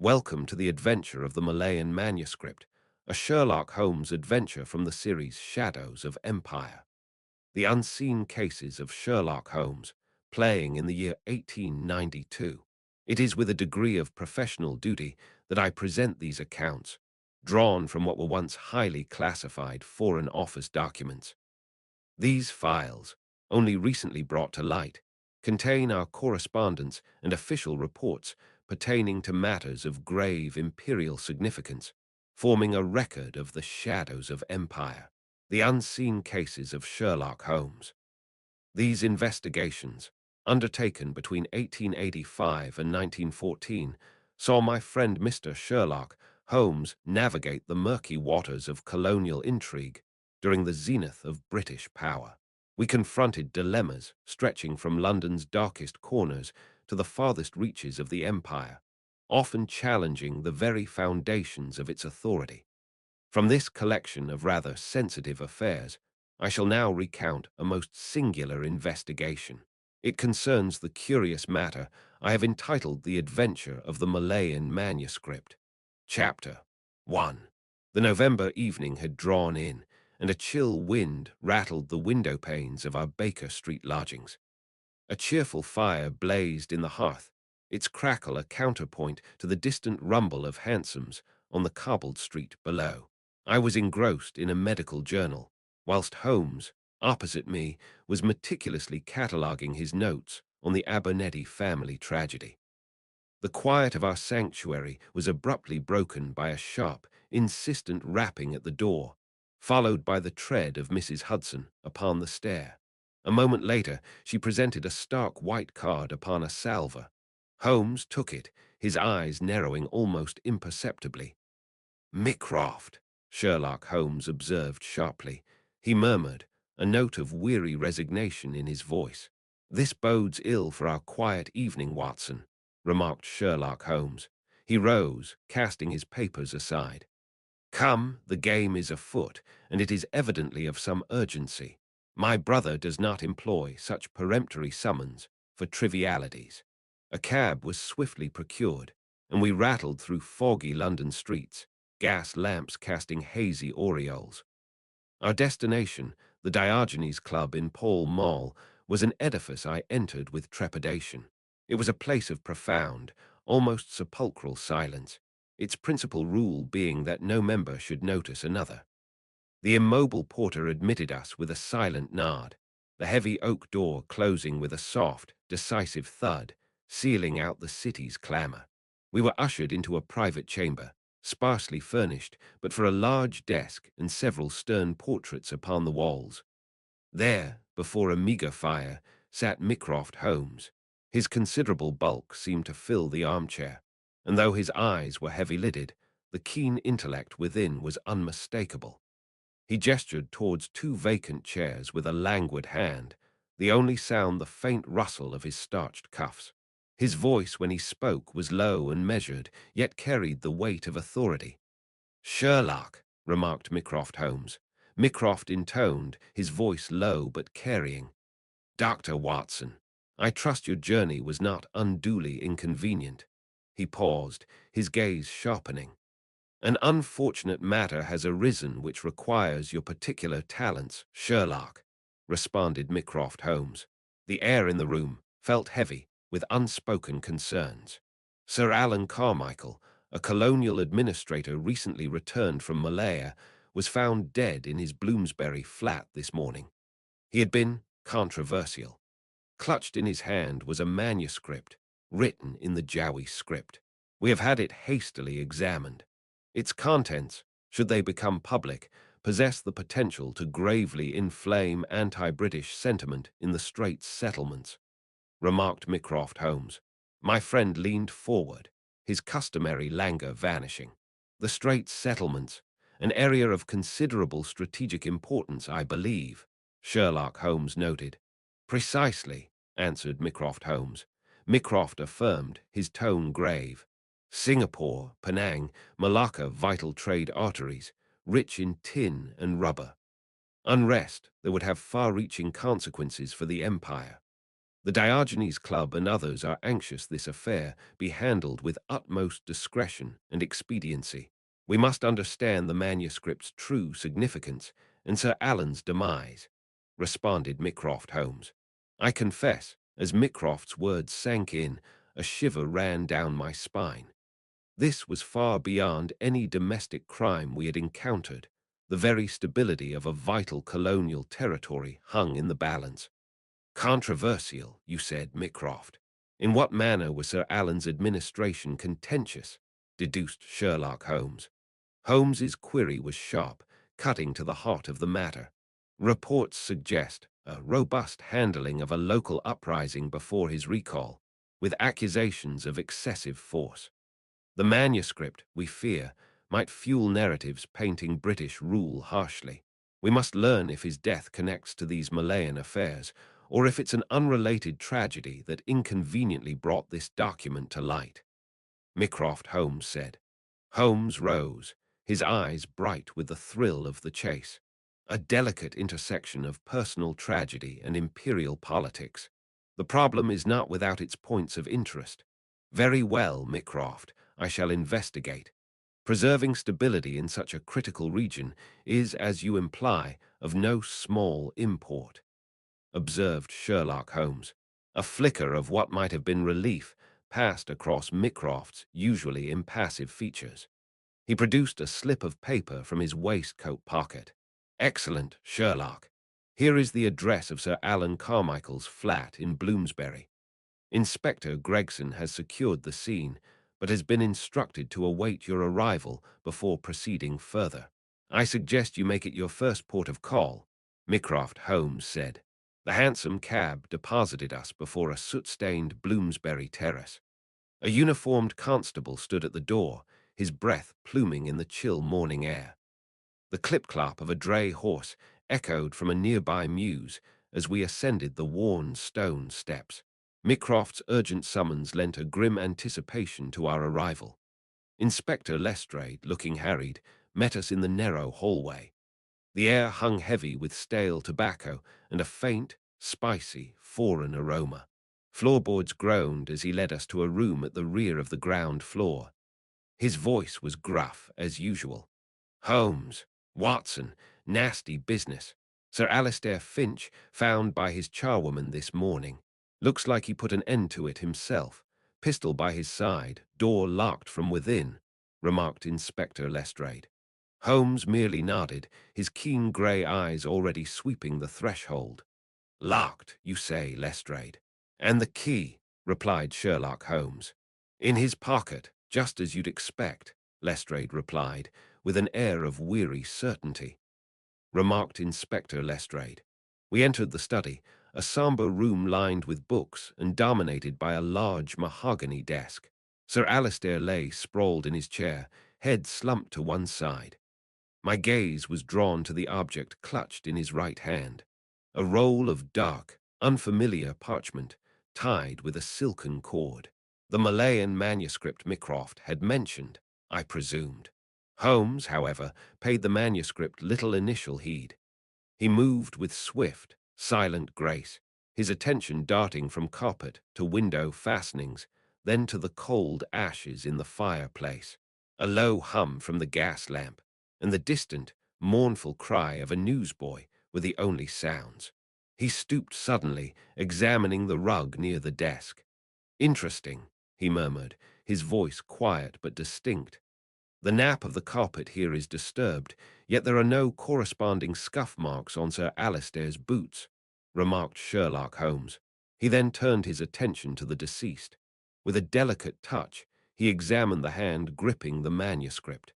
Welcome to the adventure of the Malayan Manuscript, a Sherlock Holmes adventure from the series Shadows of Empire. The unseen cases of Sherlock Holmes, playing in the year 1892. It is with a degree of professional duty that I present these accounts, drawn from what were once highly classified Foreign Office documents. These files, only recently brought to light, contain our correspondence and official reports pertaining to matters of grave imperial significance, forming a record of the shadows of empire, the unseen cases of Sherlock Holmes. These investigations, undertaken between 1885 and 1914, saw my friend Mr. Sherlock Holmes navigate the murky waters of colonial intrigue during the zenith of British power. We confronted dilemmas stretching from London's darkest corners to the farthest reaches of the empire, often challenging the very foundations of its authority. From this collection of rather sensitive affairs, I shall now recount a most singular investigation. It concerns the curious matter I have entitled The Adventure of the Malayan Manuscript. Chapter 1. The November evening had drawn in, and a chill wind rattled the window panes of our Baker Street lodgings. A cheerful fire blazed in the hearth, its crackle a counterpoint to the distant rumble of hansoms on the cobbled street below. I was engrossed in a medical journal, whilst Holmes, opposite me, was meticulously cataloguing his notes on the Abernethy family tragedy. The quiet of our sanctuary was abruptly broken by a sharp, insistent rapping at the door, followed by the tread of Mrs. Hudson upon the stair. A moment later, she presented a stark white card upon a salver. Holmes took it, his eyes narrowing almost imperceptibly. "Mycroft," Sherlock Holmes observed sharply. He murmured, a note of weary resignation in his voice. "This bodes ill for our quiet evening, Watson," remarked Sherlock Holmes. He rose, casting his papers aside. "Come, the game is afoot, and it is evidently of some urgency. My brother does not employ such peremptory summons for trivialities." A cab was swiftly procured, and we rattled through foggy London streets, gas lamps casting hazy aureoles. Our destination, the Diogenes Club in Pall Mall, was an edifice I entered with trepidation. It was a place of profound, almost sepulchral silence, its principal rule being that no member should notice another. The immobile porter admitted us with a silent nod, the heavy oak door closing with a soft, decisive thud, sealing out the city's clamor. We were ushered into a private chamber, sparsely furnished, but for a large desk and several stern portraits upon the walls. There, before a meager fire, sat Mycroft Holmes. His considerable bulk seemed to fill the armchair, and though his eyes were heavy-lidded, the keen intellect within was unmistakable. He gestured towards two vacant chairs with a languid hand, the only sound the faint rustle of his starched cuffs. His voice when he spoke was low and measured, yet carried the weight of authority. "Sherlock," remarked Mycroft Holmes. Mycroft intoned, his voice low but carrying. "Dr. Watson, I trust your journey was not unduly inconvenient." He paused, his gaze sharpening. "An unfortunate matter has arisen which requires your particular talents, Sherlock," responded Mycroft Holmes. The air in the room felt heavy with unspoken concerns. Sir Alan Carmichael, a colonial administrator recently returned from Malaya, was found dead in his Bloomsbury flat this morning. He had been controversial. Clutched in his hand was a manuscript written in the Jawi script. We have had it hastily examined. Its contents, should they become public, possess the potential to gravely inflame anti-British sentiment in the Straits Settlements, remarked Mycroft Holmes. My friend leaned forward, his customary languor vanishing. "The Straits Settlements, an area of considerable strategic importance, I believe," Sherlock Holmes noted. "Precisely," answered Mycroft Holmes. Mycroft affirmed, his tone grave. "Singapore, Penang, Malacca vital trade arteries, rich in tin and rubber. Unrest that would have far-reaching consequences for the empire." The Diogenes Club and others are anxious this affair be handled with utmost discretion and expediency. We must understand the manuscript's true significance and Sir Alan's demise, responded Mycroft Holmes. I confess, as Mycroft's words sank in, a shiver ran down my spine. This was far beyond any domestic crime we had encountered. The very stability of a vital colonial territory hung in the balance. Controversial, you said, Mycroft. In what manner was Sir Alan's administration contentious? Deduced Sherlock Holmes. Holmes's query was sharp, cutting to the heart of the matter. Reports suggest a robust handling of a local uprising before his recall, with accusations of excessive force. The manuscript, we fear, might fuel narratives painting British rule harshly. We must learn if his death connects to these Malayan affairs, or if it's an unrelated tragedy that inconveniently brought this document to light. Mycroft Holmes said. Holmes rose, his eyes bright with the thrill of the chase. A delicate intersection of personal tragedy and imperial politics. The problem is not without its points of interest. Very well, Mycroft, I shall investigate. Preserving stability in such a critical region is, as you imply, of no small import, observed Sherlock Holmes. A flicker of what might have been relief passed across Mycroft's usually impassive features. He produced a slip of paper from his waistcoat pocket. Excellent, Sherlock. Here is the address of Sir Alan Carmichael's flat in Bloomsbury. Inspector Gregson has secured the scene, but has been instructed to await your arrival before proceeding further. I suggest you make it your first port of call, Mycroft Holmes said. The hansom cab deposited us before a soot-stained Bloomsbury terrace. A uniformed constable stood at the door, his breath pluming in the chill morning air. The clip-clop of a dray horse echoed from a nearby mews as we ascended the worn stone steps. Mycroft's urgent summons lent a grim anticipation to our arrival. Inspector Lestrade, looking harried, met us in the narrow hallway. The air hung heavy with stale tobacco and a faint, spicy, foreign aroma. Floorboards groaned as he led us to a room at the rear of the ground floor. His voice was gruff, as usual. Holmes, Watson, nasty business. Sir Alistair Finch, found by his charwoman this morning. Looks like he put an end to it himself. Pistol by his side, door locked from within, remarked Inspector Lestrade. Holmes merely nodded, his keen grey eyes already sweeping the threshold. Locked, you say, Lestrade. And the key, replied Sherlock Holmes. In his pocket, just as you'd expect, Lestrade replied, with an air of weary certainty. Remarked Inspector Lestrade. We entered the study, a sombre room lined with books and dominated by a large mahogany desk. Sir Alistair lay sprawled in his chair, head slumped to one side. My gaze was drawn to the object clutched in his right hand, a roll of dark, unfamiliar parchment, tied with a silken cord. The Malayan manuscript Mycroft had mentioned, I presumed. Holmes, however, paid the manuscript little initial heed. He moved with swift, silent grace, his attention darting from carpet to window fastenings, then to the cold ashes in the fireplace. A low hum from the gas lamp, and the distant, mournful cry of a newsboy were the only sounds. He stooped suddenly, examining the rug near the desk. Interesting, he murmured, his voice quiet but distinct. The nap of the carpet here is disturbed, yet there are no corresponding scuff marks on Sir Alistair's boots, remarked Sherlock Holmes. He then turned his attention to the deceased. With a delicate touch, he examined the hand gripping the manuscript.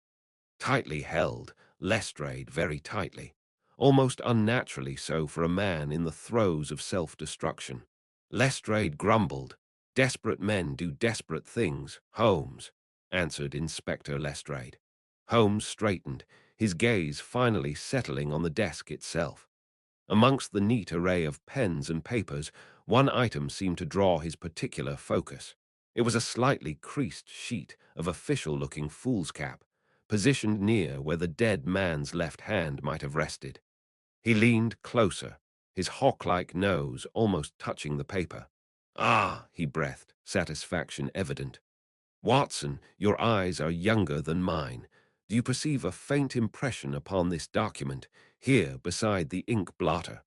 Tightly held, Lestrade very tightly, almost unnaturally so for a man in the throes of self-destruction. Lestrade grumbled. Desperate men do desperate things, Holmes, answered Inspector Lestrade. Holmes straightened, his gaze finally settling on the desk itself. Amongst the neat array of pens and papers, one item seemed to draw his particular focus. It was a slightly creased sheet of official-looking foolscap, positioned near where the dead man's left hand might have rested. He leaned closer, his hawk-like nose almost touching the paper. Ah, he breathed, satisfaction evident. Watson, your eyes are younger than mine. Do you perceive a faint impression upon this document, here beside the ink blotter?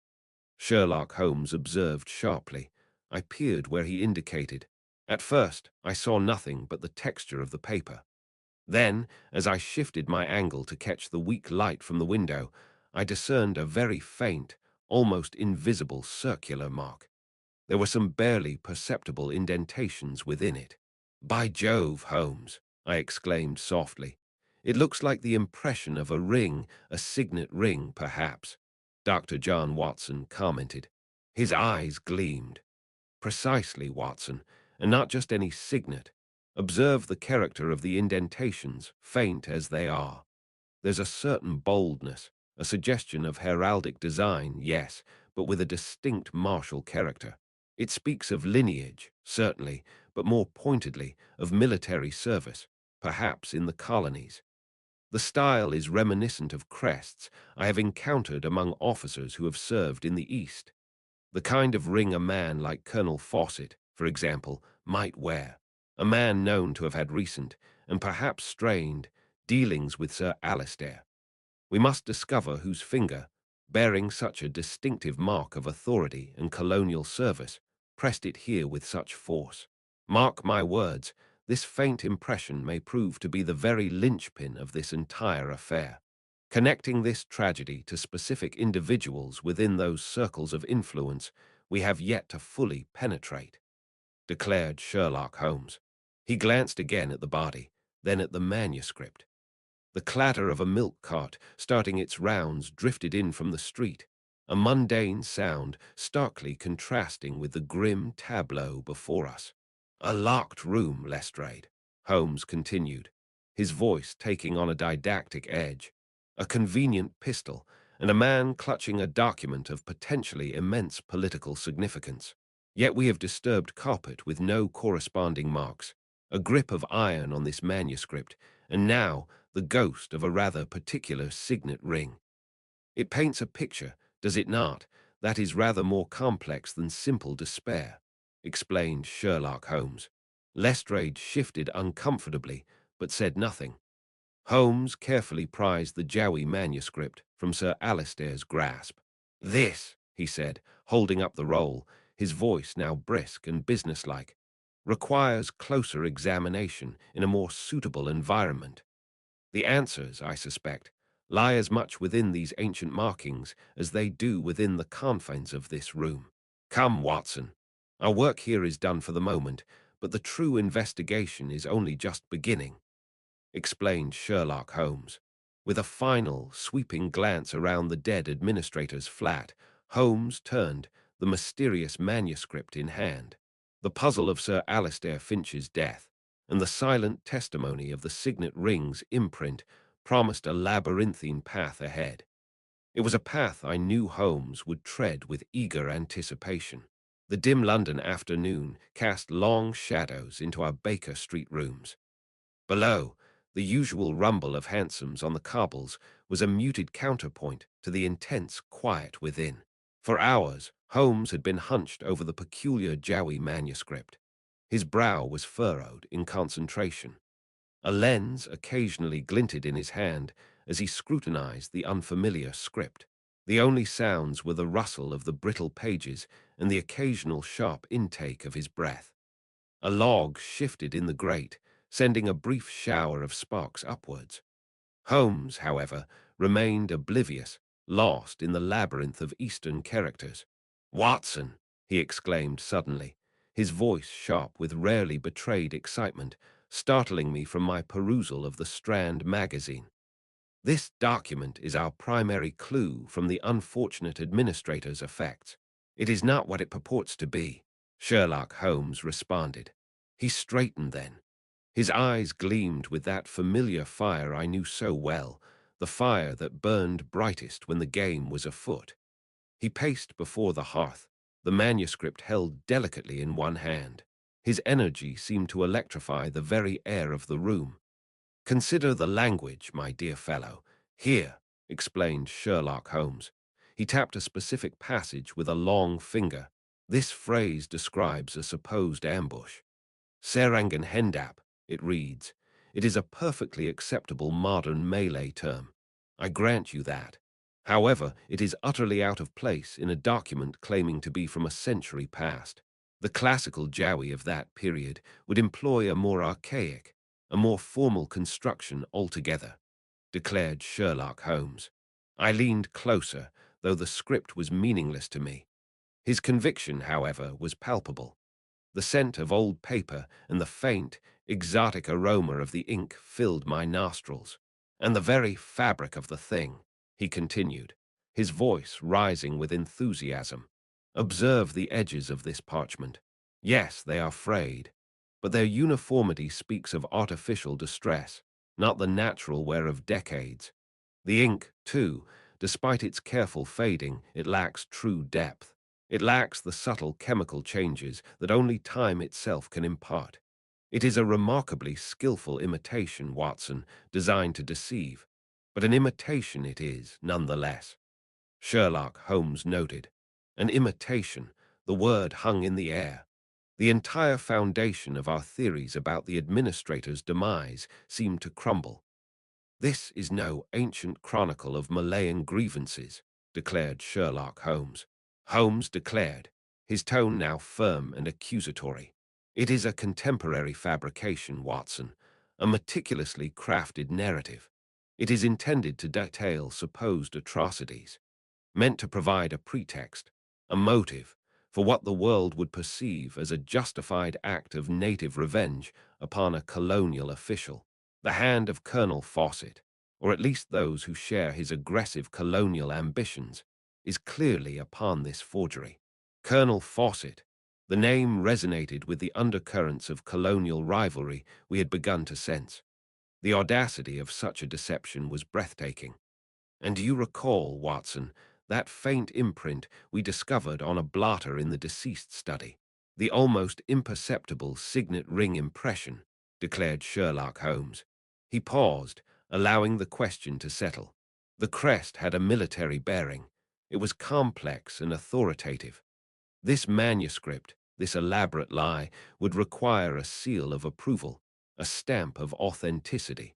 Sherlock Holmes observed sharply. I peered where he indicated. At first, I saw nothing but the texture of the paper. Then, as I shifted my angle to catch the weak light from the window, I discerned a very faint, almost invisible circular mark. There were some barely perceptible indentations within it. By Jove, Holmes, I exclaimed softly. It looks like the impression of a ring, a signet ring, perhaps. Dr. John Watson commented. His eyes gleamed. Precisely, Watson, and not just any signet. Observe the character of the indentations, faint as they are. There's a certain boldness, a suggestion of heraldic design, yes, but with a distinct martial character. It speaks of lineage, certainly, but more pointedly of military service, perhaps in the colonies. The style is reminiscent of crests I have encountered among officers who have served in the East. The kind of ring a man like Colonel Fawcett, for example, might wear. A man known to have had recent, and perhaps strained, dealings with Sir Alistair. We must discover whose finger, bearing such a distinctive mark of authority and colonial service, pressed it here with such force. Mark my words, this faint impression may prove to be the very linchpin of this entire affair. Connecting this tragedy to specific individuals within those circles of influence we have yet to fully penetrate, declared Sherlock Holmes. He glanced again at the body, then at the manuscript. The clatter of a milk cart starting its rounds drifted in from the street, a mundane sound starkly contrasting with the grim tableau before us. A locked room, Lestrade, Holmes continued, his voice taking on a didactic edge. A convenient pistol, and a man clutching a document of potentially immense political significance. Yet we have disturbed carpet with no corresponding marks, a grip of iron on this manuscript, and now the ghost of a rather particular signet ring. It paints a picture, does it not, that is rather more complex than simple despair, explained Sherlock Holmes. Lestrade shifted uncomfortably, but said nothing. Holmes carefully prized the Jawi manuscript from Sir Alistair's grasp. This, he said, holding up the roll, his voice now brisk and businesslike, requires closer examination in a more suitable environment. The answers, I suspect, lie as much within these ancient markings as they do within the confines of this room. Come, Watson. Our work here is done for the moment, but the true investigation is only just beginning, explained Sherlock Holmes. With a final, sweeping glance around the dead administrator's flat, Holmes turned, the mysterious manuscript in hand. The puzzle of Sir Alistair Finch's death, and the silent testimony of the signet ring's imprint promised a labyrinthine path ahead. It was a path I knew Holmes would tread with eager anticipation. The dim London afternoon cast long shadows into our Baker Street rooms. Below, the usual rumble of hansoms on the cobbles was a muted counterpoint to the intense quiet within. For hours, Holmes had been hunched over the peculiar Jawi manuscript. His brow was furrowed in concentration. A lens occasionally glinted in his hand as he scrutinized the unfamiliar script. The only sounds were the rustle of the brittle pages and the occasional sharp intake of his breath. A log shifted in the grate, sending a brief shower of sparks upwards. Holmes, however, remained oblivious, lost in the labyrinth of Eastern characters. Watson, he exclaimed suddenly, his voice sharp with rarely betrayed excitement, startling me from my perusal of the Strand magazine. This document is our primary clue from the unfortunate administrator's effects. It is not what it purports to be, Sherlock Holmes responded. He straightened then. His eyes gleamed with that familiar fire I knew so well, the fire that burned brightest when the game was afoot. He paced before the hearth, the manuscript held delicately in one hand. His energy seemed to electrify the very air of the room. Consider the language, my dear fellow. Here, explained Sherlock Holmes. He tapped a specific passage with a long finger. This phrase describes a supposed ambush. Serangan Hendap, it reads. It is a perfectly acceptable modern Malay term. I grant you that. However, it is utterly out of place in a document claiming to be from a century past. The classical Jawi of that period would employ a more archaic, a more formal construction altogether, declared Sherlock Holmes. I leaned closer, though the script was meaningless to me. His conviction, however, was palpable. The scent of old paper and the faint, exotic aroma of the ink filled my nostrils. And the very fabric of the thing, he continued, his voice rising with enthusiasm. Observe the edges of this parchment. Yes, they are frayed, but their uniformity speaks of artificial distress, not the natural wear of decades. The ink, too, despite its careful fading, it lacks true depth. It lacks the subtle chemical changes that only time itself can impart. It is a remarkably skillful imitation, Watson, designed to deceive, but an imitation it is, nonetheless. Sherlock Holmes noted. An imitation, the word hung in the air. The entire foundation of our theories about the administrator's demise seemed to crumble. This is no ancient chronicle of Malayan grievances, declared Sherlock Holmes. Holmes declared, his tone now firm and accusatory. It is a contemporary fabrication, Watson, a meticulously crafted narrative. It is intended to detail supposed atrocities, meant to provide a pretext, a motive, for what the world would perceive as a justified act of native revenge upon a colonial official. The hand of Colonel Fawcett, or at least those who share his aggressive colonial ambitions, is clearly upon this forgery. Colonel Fawcett, the name resonated with the undercurrents of colonial rivalry we had begun to sense. The audacity of such a deception was breathtaking. And do you recall, Watson, that faint imprint we discovered on a blotter in the deceased study? The almost imperceptible signet ring impression, declared Sherlock Holmes. He paused, allowing the question to settle. The crest had a military bearing. It was complex and authoritative. This manuscript, this elaborate lie, would require a seal of approval, a stamp of authenticity.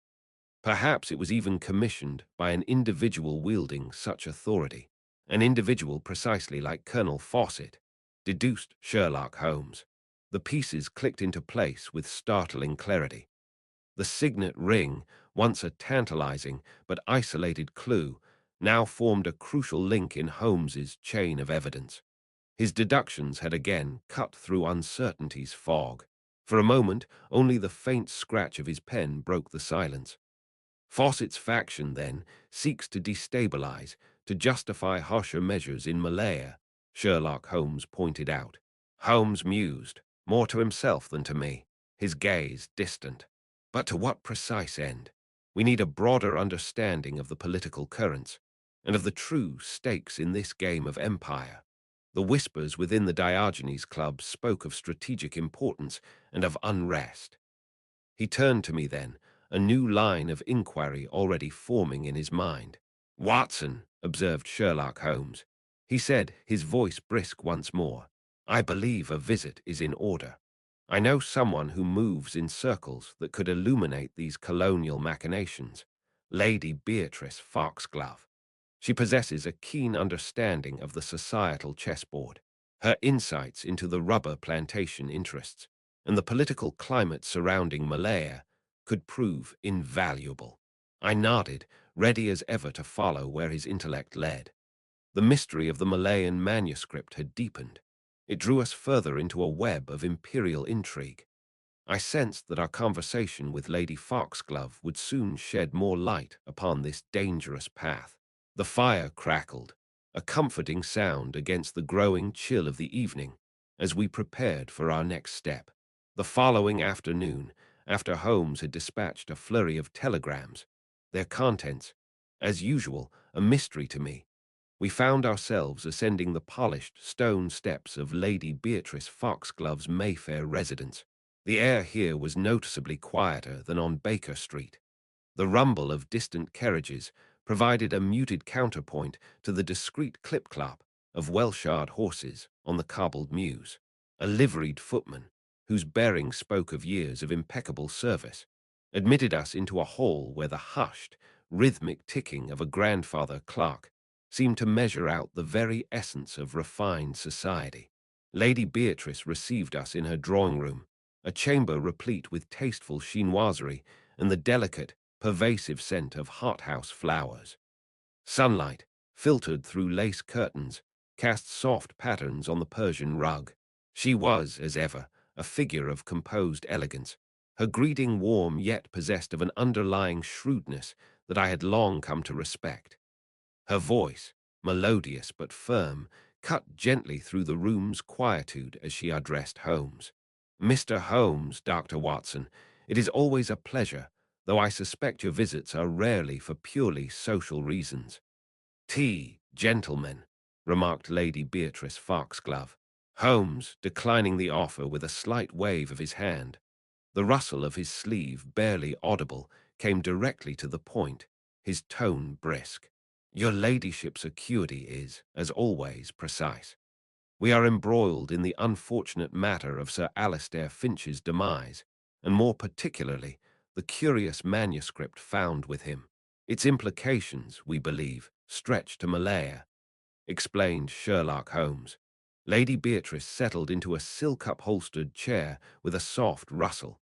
Perhaps it was even commissioned by an individual wielding such authority, an individual precisely like Colonel Fawcett, deduced Sherlock Holmes. The pieces clicked into place with startling clarity. The signet ring, once a tantalizing but isolated clue, now formed a crucial link in Holmes's chain of evidence. His deductions had again cut through uncertainty's fog. For a moment, only the faint scratch of his pen broke the silence. Fawcett's faction, then, seeks to destabilize, to justify harsher measures in Malaya, Sherlock Holmes pointed out. Holmes mused, more to himself than to me, his gaze distant. But to what precise end? We need a broader understanding of the political currents, and of the true stakes in this game of empire. The whispers within the Diogenes Club spoke of strategic importance and of unrest. He turned to me then, a new line of inquiry already forming in his mind. Watson, observed Sherlock Holmes. He said, his voice brisk once more, I believe a visit is in order. I know someone who moves in circles that could illuminate these colonial machinations. Lady Beatrice Foxglove. She possesses a keen understanding of the societal chessboard. Her insights into the rubber plantation interests and the political climate surrounding Malaya could prove invaluable. I nodded, ready as ever to follow where his intellect led. The mystery of the Malayan manuscript had deepened. It drew us further into a web of imperial intrigue. I sensed that our conversation with Lady Foxglove would soon shed more light upon this dangerous path. The fire crackled, a comforting sound against the growing chill of the evening, as we prepared for our next step. The following afternoon, after Holmes had dispatched a flurry of telegrams, their contents, as usual, a mystery to me, we found ourselves ascending the polished stone steps of Lady Beatrice Foxglove's Mayfair residence. The air here was noticeably quieter than on Baker Street. The rumble of distant carriages provided a muted counterpoint to the discreet clip-clop of well-shod horses on the cobbled mews, a liveried footman, whose bearing spoke of years of impeccable service, admitted us into a hall where the hushed, rhythmic ticking of a grandfather clock seemed to measure out the very essence of refined society. Lady Beatrice received us in her drawing-room, a chamber replete with tasteful chinoiserie and the delicate, pervasive scent of hothouse flowers. Sunlight, filtered through lace curtains, cast soft patterns on the Persian rug. She was, as ever, a figure of composed elegance, her greeting warm yet possessed of an underlying shrewdness that I had long come to respect. Her voice, melodious but firm, cut gently through the room's quietude as she addressed Holmes. "Mr. Holmes, Dr. Watson, it is always a pleasure, though I suspect your visits are rarely for purely social reasons." "Tea, gentlemen," remarked Lady Beatrice Foxglove. Holmes, declining the offer with a slight wave of his hand, the rustle of his sleeve barely audible, came directly to the point, his tone brisk. "Your ladyship's acuity is, as always, precise. We are embroiled in the unfortunate matter of Sir Alistair Finch's demise, and more particularly the curious manuscript found with him. Its implications, we believe, stretch to Malaya," explained Sherlock Holmes. Lady Beatrice settled into a silk-upholstered chair with a soft rustle.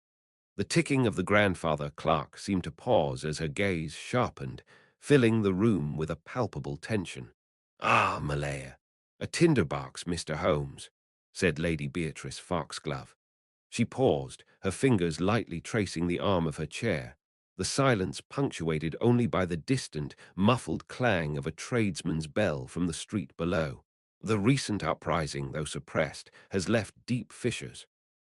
The ticking of the grandfather clock seemed to pause as her gaze sharpened, filling the room with a palpable tension. "Ah, Malaya, a tinderbox, Mr. Holmes," said Lady Beatrice Foxglove. She paused, her fingers lightly tracing the arm of her chair, the silence punctuated only by the distant, muffled clang of a tradesman's bell from the street below. "The recent uprising, though suppressed, has left deep fissures.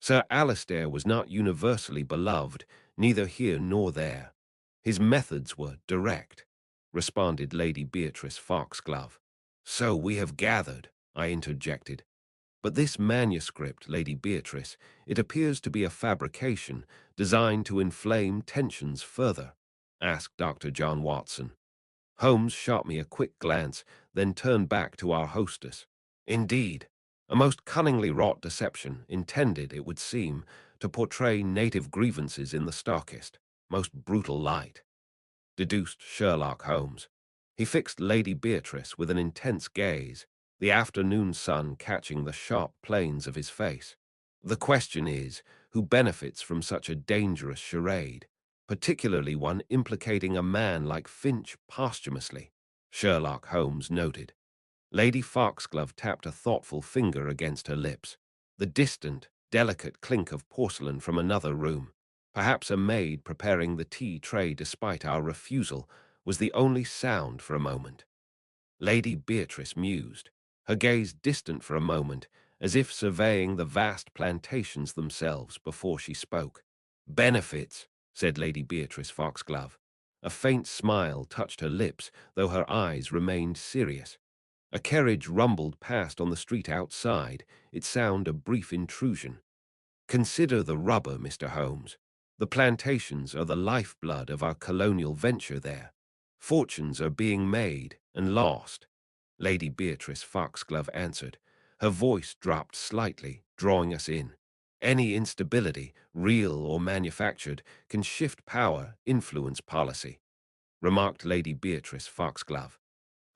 Sir Alistair was not universally beloved, neither here nor there. His methods were direct," responded Lady Beatrice Foxglove. "So we have gathered," I interjected. "But this manuscript, Lady Beatrice, it appears to be a fabrication designed to inflame tensions further," asked Dr. John Watson. Holmes shot me a quick glance, then turned back to our hostess. "Indeed, a most cunningly wrought deception, intended, it would seem, to portray native grievances in the starkest, most brutal light," deduced Sherlock Holmes. He fixed Lady Beatrice with an intense gaze, the afternoon sun catching the sharp planes of his face. "The question is, who benefits from such a dangerous charade, particularly one implicating a man like Finch posthumously?" Sherlock Holmes noted. Lady Foxglove tapped a thoughtful finger against her lips. The distant, delicate clink of porcelain from another room, perhaps a maid preparing the tea tray despite our refusal, was the only sound for a moment. Lady Beatrice mused, her gaze distant for a moment, as if surveying the vast plantations themselves before she spoke. "Benefits," said Lady Beatrice Foxglove. A faint smile touched her lips, though her eyes remained serious. A carriage rumbled past on the street outside, its sound a brief intrusion. "Consider the rubber, Mr. Holmes. The plantations are the lifeblood of our colonial venture there. Fortunes are being made and lost," Lady Beatrice Foxglove answered. Her voice dropped slightly, drawing us in. "Any instability, real or manufactured, can shift power, influence policy," remarked Lady Beatrice Foxglove.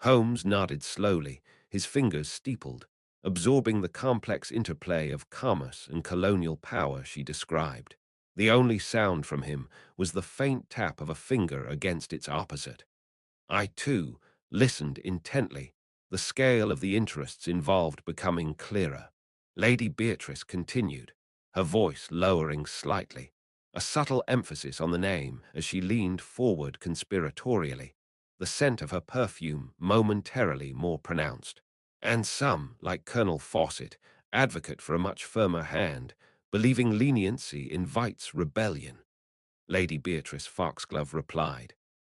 Holmes nodded slowly, his fingers steepled, absorbing the complex interplay of commerce and colonial power she described. The only sound from him was the faint tap of a finger against its opposite. I, too, listened intently, the scale of the interests involved becoming clearer. Lady Beatrice continued, her voice lowering slightly, a subtle emphasis on the name as she leaned forward conspiratorially, the scent of her perfume momentarily more pronounced. "And some, like Colonel Fawcett, advocate for a much firmer hand, believing leniency invites rebellion," Lady Beatrice Foxglove replied.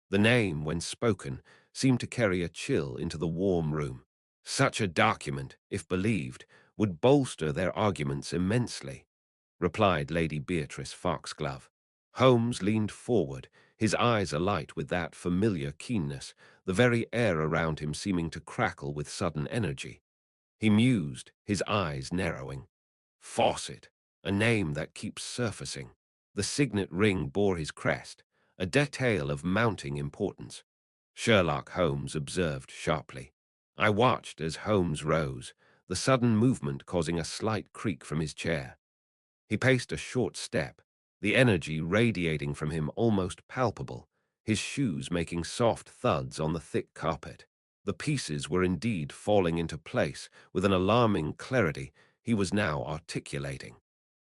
The name, when spoken, seemed to carry a chill into the warm room. "Such a document, if believed, would bolster their arguments immensely," replied Lady Beatrice Foxglove. Holmes leaned forward, his eyes alight with that familiar keenness, the very air around him seeming to crackle with sudden energy. He mused, his eyes narrowing. Fawcett, a name that keeps surfacing. The signet ring bore his crest, a detail of mounting importance. Sherlock Holmes observed sharply. I watched as Holmes rose, the sudden movement causing a slight creak from his chair. He paced a short step, the energy radiating from him almost palpable, his shoes making soft thuds on the thick carpet. The pieces were indeed falling into place with an alarming clarity he was now articulating.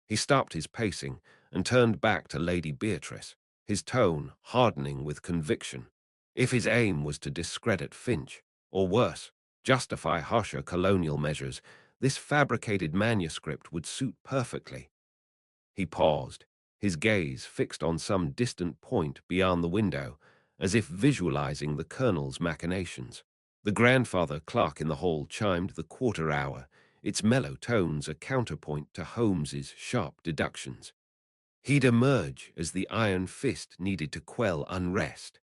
He stopped his pacing and turned back to Lady Beatrice, his tone hardening with conviction. If his aim was to discredit Finch, or worse, justify harsher colonial measures, this fabricated manuscript would suit perfectly. He paused, his gaze fixed on some distant point beyond the window, as if visualizing the colonel's machinations. The grandfather clock in the hall chimed the quarter hour, its mellow tones a counterpoint to Holmes's sharp deductions. He'd emerge as the iron fist needed to quell unrest,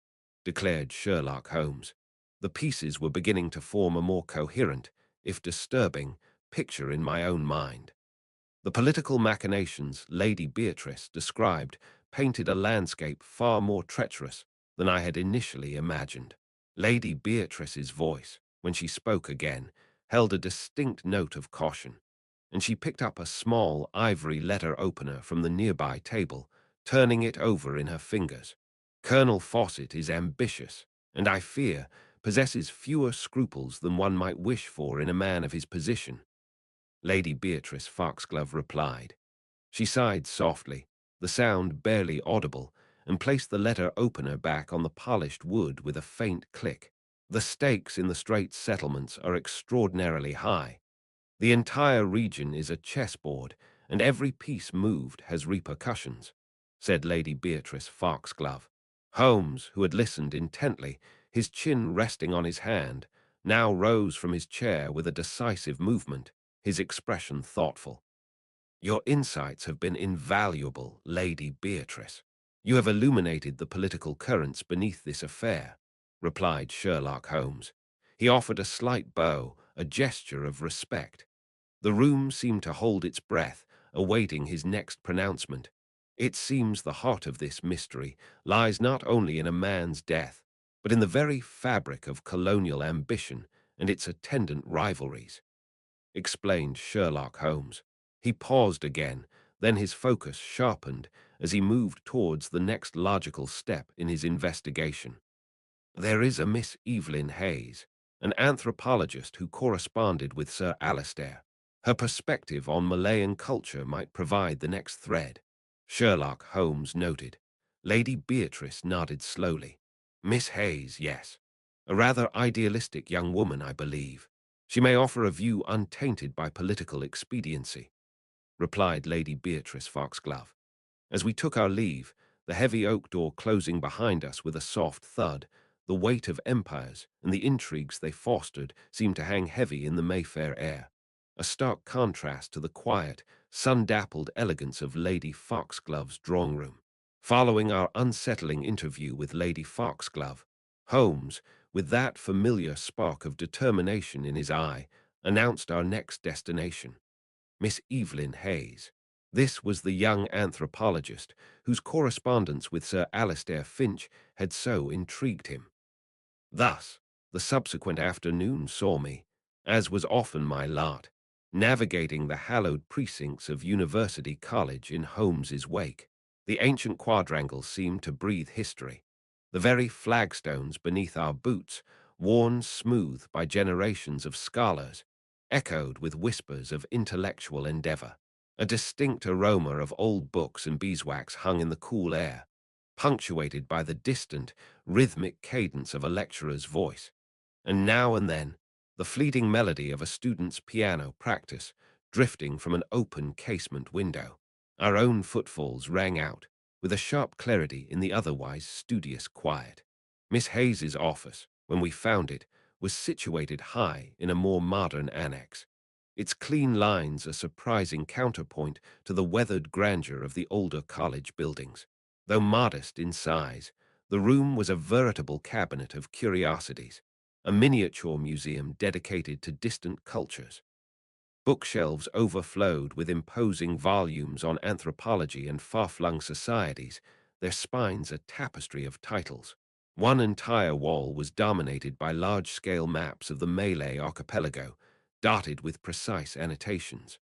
declared Sherlock Holmes. The pieces were beginning to form a more coherent, if disturbing, picture in my own mind. The political machinations Lady Beatrice described painted a landscape far more treacherous than I had initially imagined. Lady Beatrice's voice, when she spoke again, held a distinct note of caution, and she picked up a small ivory letter opener from the nearby table, turning it over in her fingers. Colonel Fawcett is ambitious, and I fear possesses fewer scruples than one might wish for in a man of his position. Lady Beatrice Foxglove replied. She sighed softly, the sound barely audible, and placed the letter opener back on the polished wood with a faint click. The stakes in the Straits Settlements are extraordinarily high. The entire region is a chessboard, and every piece moved has repercussions, said Lady Beatrice Foxglove. Holmes, who had listened intently, his chin resting on his hand, now rose from his chair with a decisive movement, his expression thoughtful. Your insights have been invaluable, Lady Beatrice. You have illuminated the political currents beneath this affair, replied Sherlock Holmes. He offered a slight bow, a gesture of respect. The room seemed to hold its breath, awaiting his next pronouncement. It seems the heart of this mystery lies not only in a man's death, but in the very fabric of colonial ambition and its attendant rivalries, explained Sherlock Holmes. He paused again, then his focus sharpened as he moved towards the next logical step in his investigation. There is a Miss Evelyn Hayes, an anthropologist who corresponded with Sir Alistair. Her perspective on Malayan culture might provide the next thread. Sherlock Holmes noted. Lady Beatrice nodded slowly. Miss Hayes, yes. A rather idealistic young woman, I believe. She may offer a view untainted by political expediency, replied Lady Beatrice Foxglove. As we took our leave, the heavy oak door closing behind us with a soft thud, the weight of empires and the intrigues they fostered seemed to hang heavy in the Mayfair air, a stark contrast to the quiet, sun-dappled elegance of Lady Foxglove's drawing-room. Following our unsettling interview with Lady Foxglove, Holmes, with that familiar spark of determination in his eye, announced our next destination. Miss Evelyn Hayes. This was the young anthropologist whose correspondence with Sir Alistair Finch had so intrigued him. Thus, the subsequent afternoon saw me, as was often my lot, navigating the hallowed precincts of University College in Holmes's wake. The ancient quadrangle seemed to breathe history. The very flagstones beneath our boots, worn smooth by generations of scholars, echoed with whispers of intellectual endeavor. A distinct aroma of old books and beeswax hung in the cool air, punctuated by the distant, rhythmic cadence of a lecturer's voice, and now and then the fleeting melody of a student's piano practice drifting from an open casement window. Our own footfalls rang out, with a sharp clarity in the otherwise studious quiet. Miss Hayes's office, when we found it, was situated high in a more modern annex, its clean lines a surprising counterpoint to the weathered grandeur of the older college buildings. Though modest in size, the room was a veritable cabinet of curiosities, a miniature museum dedicated to distant cultures. Bookshelves overflowed with imposing volumes on anthropology and far-flung societies, their spines a tapestry of titles. One entire wall was dominated by large-scale maps of the Malay archipelago, dotted with precise annotations.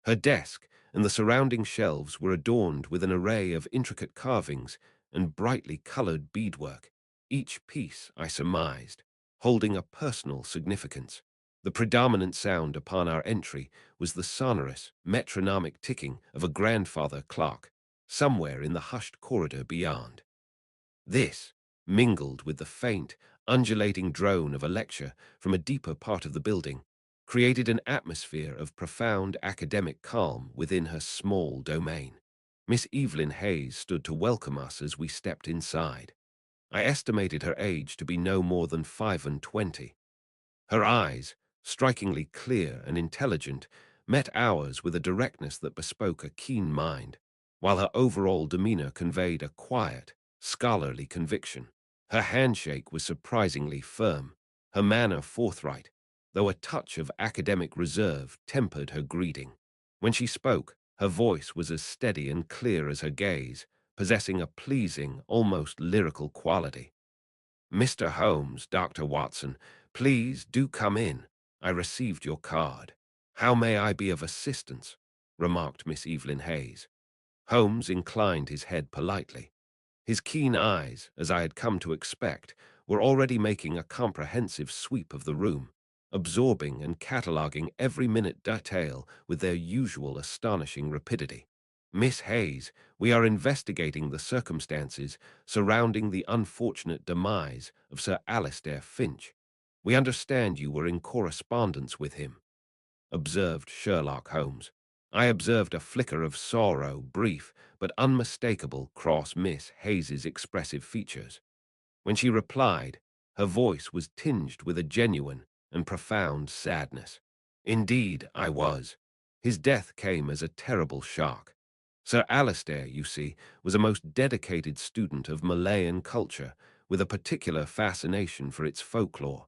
Her desk and the surrounding shelves were adorned with an array of intricate carvings and brightly colored beadwork, each piece, I surmised, holding a personal significance. The predominant sound upon our entry was the sonorous, metronomic ticking of a grandfather clock, somewhere in the hushed corridor beyond. This, mingled with the faint, undulating drone of a lecture from a deeper part of the building, created an atmosphere of profound academic calm within her small domain. Miss Evelyn Hayes stood to welcome us as we stepped inside. I estimated her age to be no more than 25. Her eyes, strikingly clear and intelligent, met ours with a directness that bespoke a keen mind, while her overall demeanor conveyed a quiet, scholarly conviction. Her handshake was surprisingly firm, her manner forthright, though a touch of academic reserve tempered her greeting. When she spoke, her voice was as steady and clear as her gaze, possessing a pleasing, almost lyrical quality. "Mr. Holmes, Dr. Watson, please do come in. I received your card. How may I be of assistance?" remarked Miss Evelyn Hayes. Holmes inclined his head politely. His keen eyes, as I had come to expect, were already making a comprehensive sweep of the room, absorbing and cataloguing every minute detail with their usual astonishing rapidity. "Miss Hayes, we are investigating the circumstances surrounding the unfortunate demise of Sir Alistair Finch. We understand you were in correspondence with him," observed Sherlock Holmes. I observed a flicker of sorrow, brief but unmistakable, cross Miss Hayes's expressive features. When she replied, her voice was tinged with a genuine and profound sadness. "Indeed, I was. His death came as a terrible shock. Sir Alistair, you see, was a most dedicated student of Malayan culture, with a particular fascination for its folklore.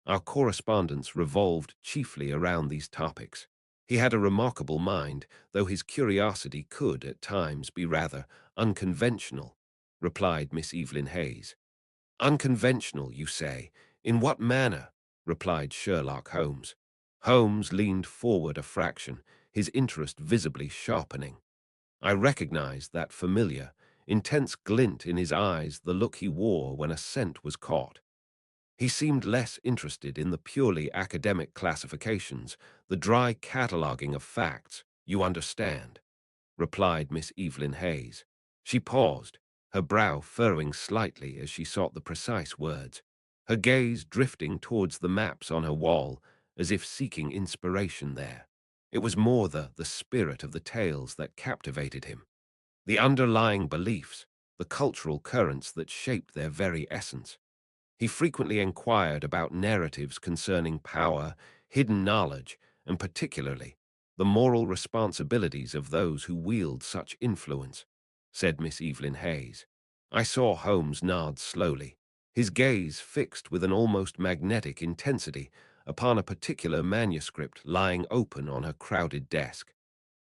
Our correspondence revolved chiefly around these topics. He had a remarkable mind, though his curiosity could, at times, be rather unconventional," replied Miss Evelyn Hayes. "Unconventional, you say? In what manner?" replied Sherlock Holmes. Holmes leaned forward a fraction, his interest visibly sharpening. I recognized that familiar, intense glint in his eyes, the look he wore when a scent was caught. He seemed less interested in the purely academic classifications, the dry cataloging of facts, "you understand," replied Miss Evelyn Hayes. She paused, her brow furrowing slightly as she sought the precise words, her gaze drifting towards the maps on her wall, as if seeking inspiration there. It was more the spirit of the tales that captivated him, the underlying beliefs, the cultural currents that shaped their very essence. He frequently inquired about narratives concerning power, hidden knowledge, and particularly the moral responsibilities of those who wield such influence, said Miss Evelyn Hayes. I saw Holmes nod slowly, his gaze fixed with an almost magnetic intensity upon a particular manuscript lying open on her crowded desk.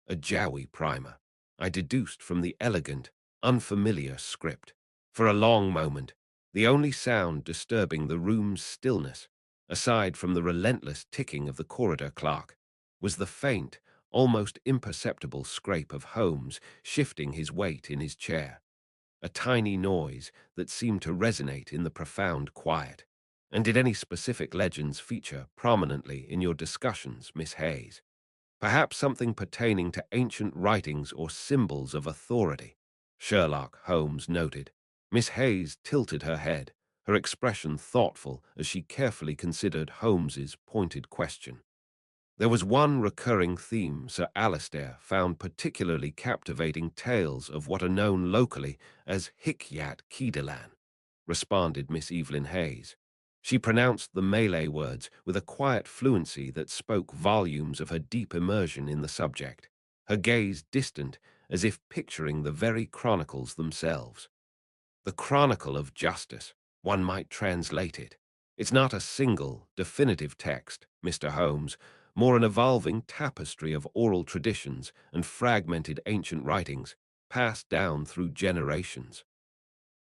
A Jawi primer, I deduced from the elegant, unfamiliar script. For a long moment, the only sound disturbing the room's stillness, aside from the relentless ticking of the corridor clock, was the faint, almost imperceptible scrape of Holmes shifting his weight in his chair, a tiny noise that seemed to resonate in the profound quiet. "And did any specific legends feature prominently in your discussions, Miss Hayes? Perhaps something pertaining to ancient writings or symbols of authority?" Sherlock Holmes noted. Miss Hayes tilted her head, her expression thoughtful as she carefully considered Holmes's pointed question. "There was one recurring theme Sir Alistair found particularly captivating, tales of what are known locally as Hikyat Kedalan," responded Miss Evelyn Hayes. She pronounced the Malay words with a quiet fluency that spoke volumes of her deep immersion in the subject, her gaze distant as if picturing the very chronicles themselves. "The Chronicle of Justice, one might translate it. It's not a single, definitive text, Mr. Holmes, more an evolving tapestry of oral traditions and fragmented ancient writings passed down through generations.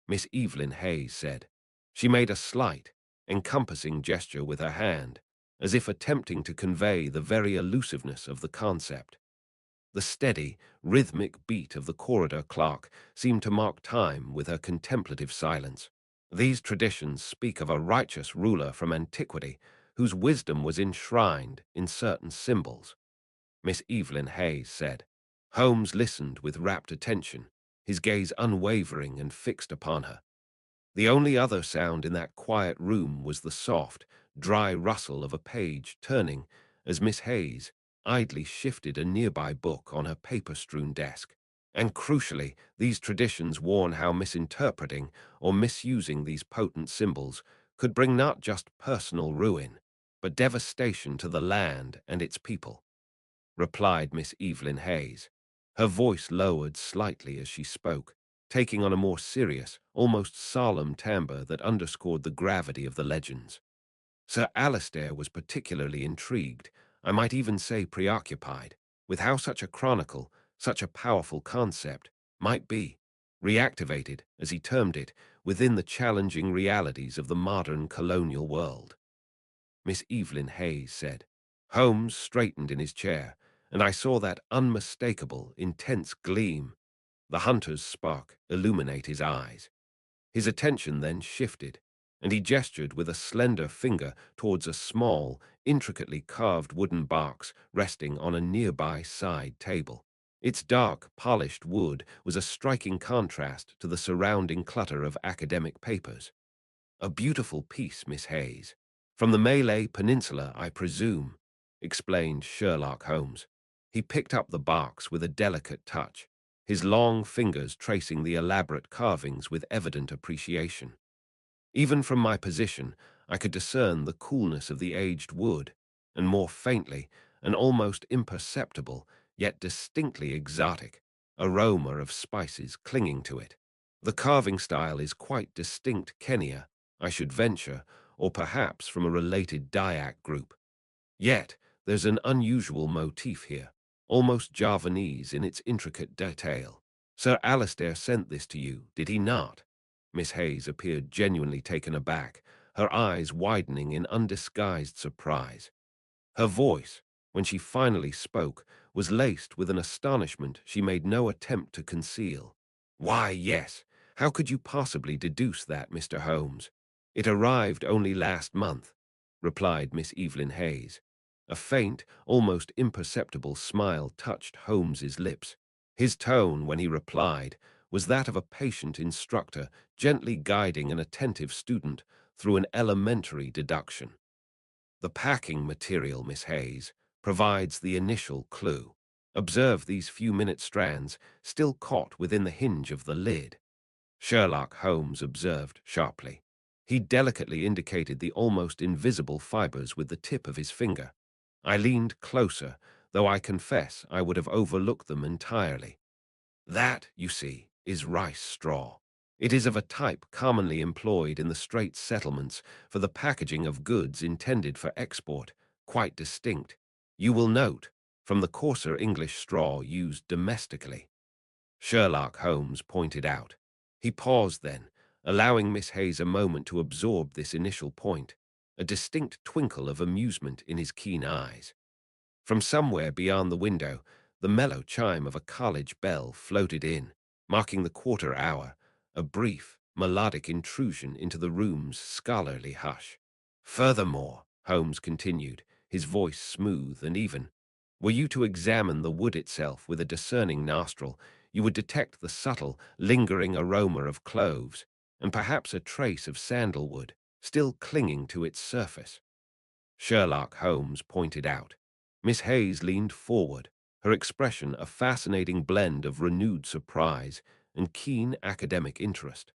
Miss Evelyn Hayes said. She made a slight, encompassing gesture with her hand, as if attempting to convey the very elusiveness of the concept. The steady, rhythmic beat of the corridor clock seemed to mark time with her contemplative silence. These traditions speak of a righteous ruler from antiquity whose wisdom was enshrined in certain symbols, Miss Evelyn Hayes said. Holmes listened with rapt attention, his gaze unwavering and fixed upon her. The only other sound in that quiet room was the soft, dry rustle of a page turning as Miss Hayes idly shifted a nearby book on her paper-strewn desk. And crucially, these traditions warn how misinterpreting or misusing these potent symbols could bring not just personal ruin, but devastation to the land and its people, replied Miss Evelyn Hayes. Her voice lowered slightly as she spoke, taking on a more serious, almost solemn timbre that underscored the gravity of the legends. Sir Alistair was particularly intrigued, I might even say preoccupied, with how such a chronicle, such a powerful concept, might be reactivated, as he termed it, within the challenging realities of the modern colonial world. Miss Evelyn Hayes said. Holmes straightened in his chair, and I saw that unmistakable, intense gleam, the hunter's spark, illuminate his eyes. His attention then shifted, and he gestured with a slender finger towards a small, intricately carved wooden box resting on a nearby side table. Its dark, polished wood was a striking contrast to the surrounding clutter of academic papers. A beautiful piece, Miss Hayes. From the Malay Peninsula, I presume, explained Sherlock Holmes. He picked up the box with a delicate touch, his long fingers tracing the elaborate carvings with evident appreciation. Even from my position, I could discern the coolness of the aged wood, and more faintly, an almost imperceptible, yet distinctly exotic, aroma of spices clinging to it. The carving style is quite distinct Kenya, I should venture, or perhaps from a related Dayak group. Yet, there's an unusual motif here, almost Javanese in its intricate detail. Sir Alistair sent this to you, did he not? Miss Hayes appeared genuinely taken aback, her eyes widening in undisguised surprise. Her voice, when she finally spoke, was laced with an astonishment she made no attempt to conceal. Why, yes. How could you possibly deduce that, Mr. Holmes? It arrived only last month, replied Miss Evelyn Hayes. A faint, almost imperceptible smile touched Holmes's lips. His tone, when he replied, was that of a patient instructor gently guiding an attentive student through an elementary deduction. The packing material, Miss Hayes, provides the initial clue. Observe these few-minute strands still caught within the hinge of the lid. Sherlock Holmes observed sharply. He delicately indicated the almost invisible fibers with the tip of his finger. I leaned closer, though I confess I would have overlooked them entirely. That, you see, is rice straw. It is of a type commonly employed in the Straits Settlements for the packaging of goods intended for export, quite distinct, you will note, from the coarser English straw used domestically, Sherlock Holmes pointed out. He paused then, allowing Miss Hayes a moment to absorb this initial point, a distinct twinkle of amusement in his keen eyes. From somewhere beyond the window, the mellow chime of a college bell floated in, marking the quarter hour, a brief, melodic intrusion into the room's scholarly hush. Furthermore, Holmes continued, his voice smooth and even, were you to examine the wood itself with a discerning nostril, you would detect the subtle, lingering aroma of cloves, and perhaps a trace of sandalwood, still clinging to its surface. Sherlock Holmes pointed out. Miss Hayes leaned forward, her expression a fascinating blend of renewed surprise and keen academic interest.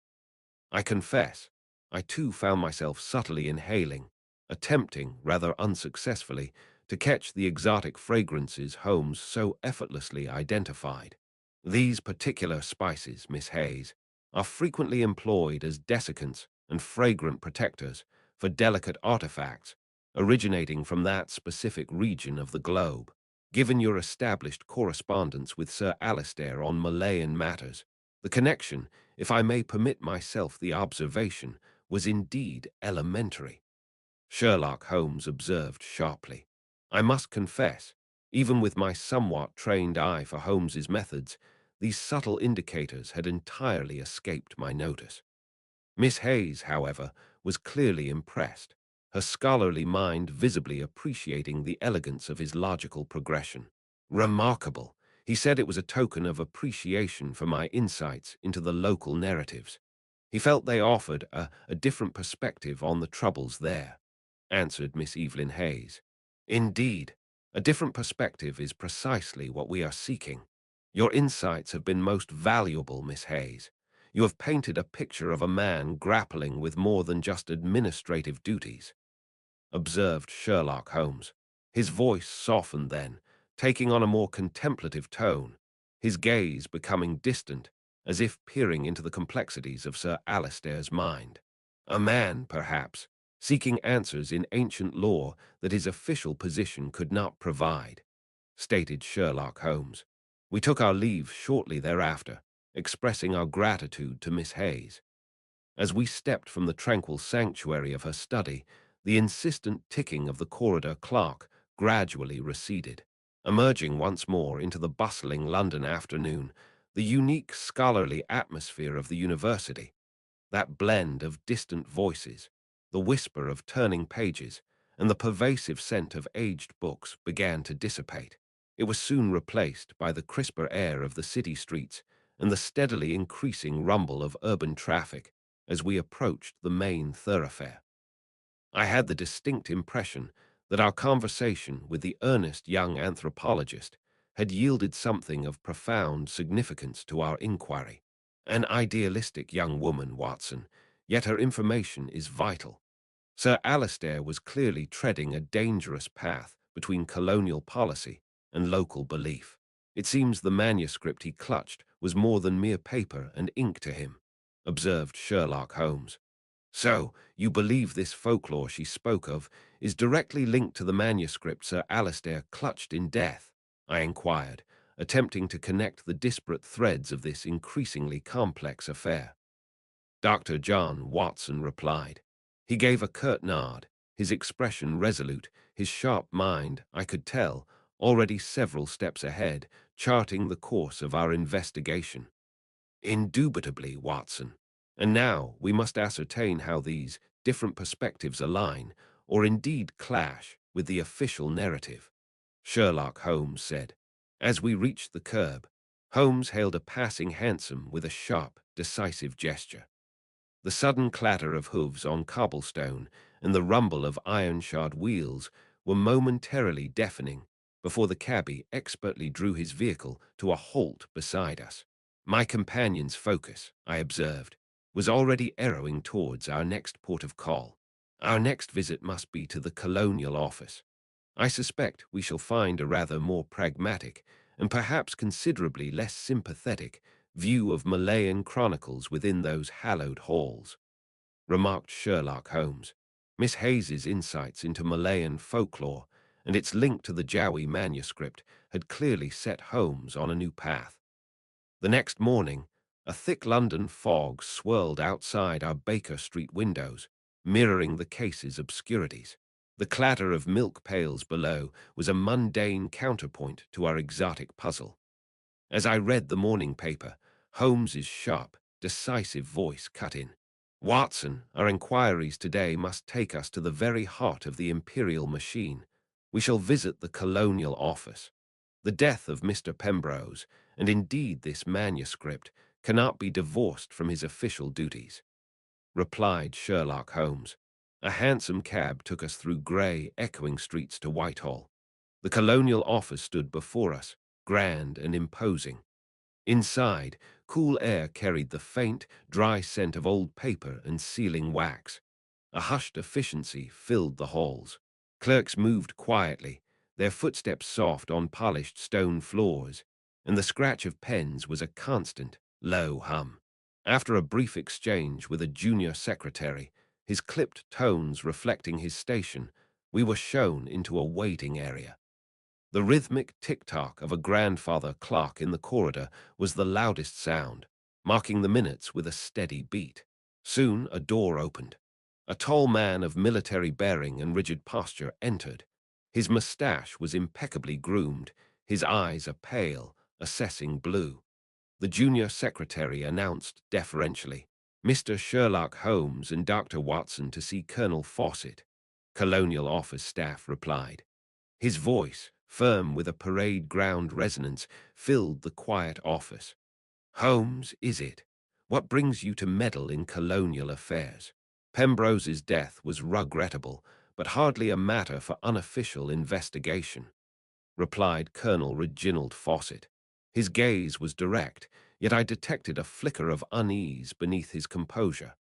I confess, I too found myself subtly inhaling, attempting, rather unsuccessfully, to catch the exotic fragrances Holmes so effortlessly identified. These particular spices, Miss Hayes, are frequently employed as desiccants and fragrant protectors for delicate artifacts originating from that specific region of the globe. Given your established correspondence with Sir Alistair on Malayan matters, the connection, if I may permit myself the observation, was indeed elementary. Sherlock Holmes observed sharply. I must confess, even with my somewhat trained eye for Holmes's methods, these subtle indicators had entirely escaped my notice. Miss Hayes, however, was clearly impressed, her scholarly mind visibly appreciating the elegance of his logical progression. Remarkable. He said it was a token of appreciation for my insights into the local narratives. He felt they offered a different perspective on the troubles there, answered Miss Evelyn Hayes. Indeed, a different perspective is precisely what we are seeking. Your insights have been most valuable, Miss Hayes. You have painted a picture of a man grappling with more than just administrative duties, observed Sherlock Holmes. His voice softened then, taking on a more contemplative tone, his gaze becoming distant, as if peering into the complexities of Sir Alistair's mind. A man, perhaps, seeking answers in ancient lore that his official position could not provide, stated Sherlock Holmes. We took our leave shortly thereafter, expressing our gratitude to Miss Hayes. As we stepped from the tranquil sanctuary of her study, the insistent ticking of the corridor clock gradually receded. Emerging once more into the bustling London afternoon, the unique scholarly atmosphere of the university, that blend of distant voices, the whisper of turning pages, and the pervasive scent of aged books began to dissipate. It was soon replaced by the crisper air of the city streets and the steadily increasing rumble of urban traffic as we approached the main thoroughfare. I had the distinct impression that our conversation with the earnest young anthropologist had yielded something of profound significance to our inquiry. An idealistic young woman, Watson, yet her information is vital. Sir Alistair was clearly treading a dangerous path between colonial policy and local belief. It seems the manuscript he clutched was more than mere paper and ink to him, observed Sherlock Holmes. So, you believe this folklore she spoke of is directly linked to the manuscript Sir Alistair clutched in death? I inquired, attempting to connect the disparate threads of this increasingly complex affair. Dr. John Watson replied. He gave a curt nod, his expression resolute, his sharp mind, I could tell, already several steps ahead, charting the course of our investigation. Indubitably, Watson. And now we must ascertain how these different perspectives align, or indeed clash, with the official narrative, Sherlock Holmes said. As we reached the curb, Holmes hailed a passing hansom with a sharp, decisive gesture. The sudden clatter of hooves on cobblestone and the rumble of iron-shod wheels were momentarily deafening before the cabby expertly drew his vehicle to a halt beside us. My companion's focus, I observed, was already arrowing towards our next port of call. Our next visit must be to the colonial office. I suspect we shall find a rather more pragmatic and perhaps considerably less sympathetic view of Malayan chronicles within those hallowed halls, remarked Sherlock Holmes. Miss Hayes's insights into Malayan folklore and its link to the Jawi manuscript had clearly set Holmes on a new path. The next morning, a thick London fog swirled outside our Baker Street windows, mirroring the case's obscurities. The clatter of milk pails below was a mundane counterpoint to our exotic puzzle. As I read the morning paper, Holmes's sharp, decisive voice cut in. Watson, our inquiries today must take us to the very heart of the imperial machine. We shall visit the colonial office. The death of Mr. Pembrose, and indeed this manuscript, cannot be divorced from his official duties, replied Sherlock Holmes. A hansom cab took us through grey, echoing streets to Whitehall. The colonial office stood before us, grand and imposing. Inside, cool air carried the faint, dry scent of old paper and sealing wax. A hushed efficiency filled the halls. Clerks moved quietly, their footsteps soft on polished stone floors, and the scratch of pens was a constant, low hum. After a brief exchange with a junior secretary, his clipped tones reflecting his station, we were shown into a waiting area. The rhythmic tick-tock of a grandfather clock in the corridor was the loudest sound, marking the minutes with a steady beat. Soon a door opened. A tall man of military bearing and rigid posture entered. His mustache was impeccably groomed, his eyes a pale, assessing blue. The junior secretary announced deferentially, "Mr. Sherlock Holmes and Dr. Watson to see Colonel Fawcett." Colonial office staff replied. His voice, firm with a parade ground resonance, filled the quiet office. "Holmes, is it? What brings you to meddle in colonial affairs?" Pembrose's death was regrettable, but hardly a matter for unofficial investigation, replied Colonel Reginald Fawcett. His gaze was direct, yet I detected a flicker of unease beneath his composure.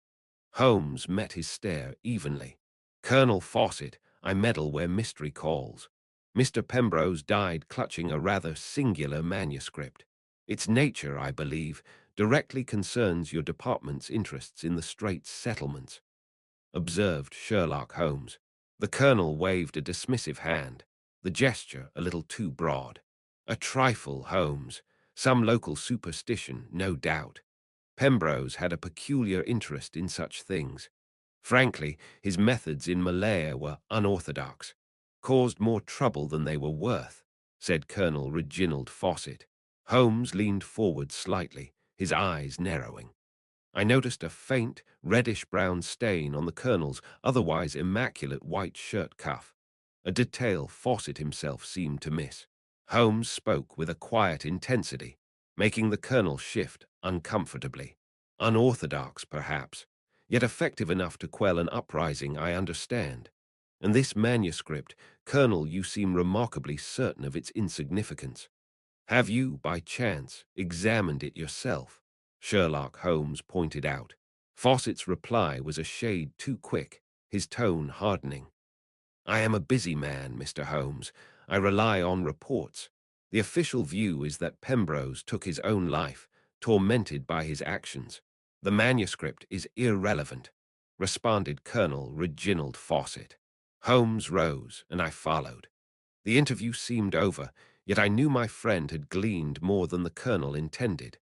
Holmes met his stare evenly. "Colonel Fawcett, I meddle where mystery calls. Mr. Pembrose died clutching a rather singular manuscript. Its nature, I believe, directly concerns your department's interests in the Straits Settlements," observed Sherlock Holmes. The colonel waved a dismissive hand, the gesture a little too broad. "A trifle, Holmes. Some local superstition, no doubt. Pembrose had a peculiar interest in such things. Frankly, his methods in Malaya were unorthodox, caused more trouble than they were worth," said Colonel Reginald Fawcett. Holmes leaned forward slightly, his eyes narrowing. I noticed a faint, reddish-brown stain on the colonel's otherwise immaculate white shirt cuff, a detail Fawcett himself seemed to miss. Holmes spoke with a quiet intensity, making the colonel shift uncomfortably. "Unorthodox, perhaps, yet effective enough to quell an uprising, I understand. And this manuscript, Colonel, you seem remarkably certain of its insignificance. Have you, by chance, examined it yourself?" Sherlock Holmes pointed out. Fawcett's reply was a shade too quick, his tone hardening. "I am a busy man, Mr. Holmes. I rely on reports. The official view is that Pembrose took his own life, tormented by his actions. The manuscript is irrelevant," responded Colonel Reginald Fawcett. Holmes rose, and I followed. The interview seemed over, yet I knew my friend had gleaned more than the colonel intended.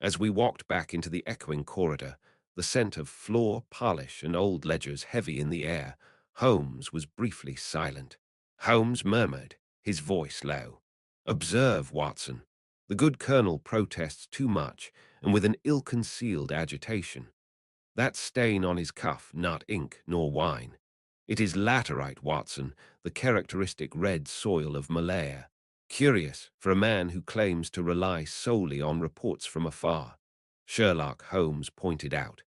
As we walked back into the echoing corridor, the scent of floor polish and old ledgers heavy in the air, Holmes was briefly silent. Holmes murmured, his voice low, "Observe, Watson. The good colonel protests too much, and with an ill-concealed agitation. That stain on his cuff, not ink nor wine. It is laterite, Watson, the characteristic red soil of Malaya. Curious for a man who claims to rely solely on reports from afar," Sherlock Holmes pointed out.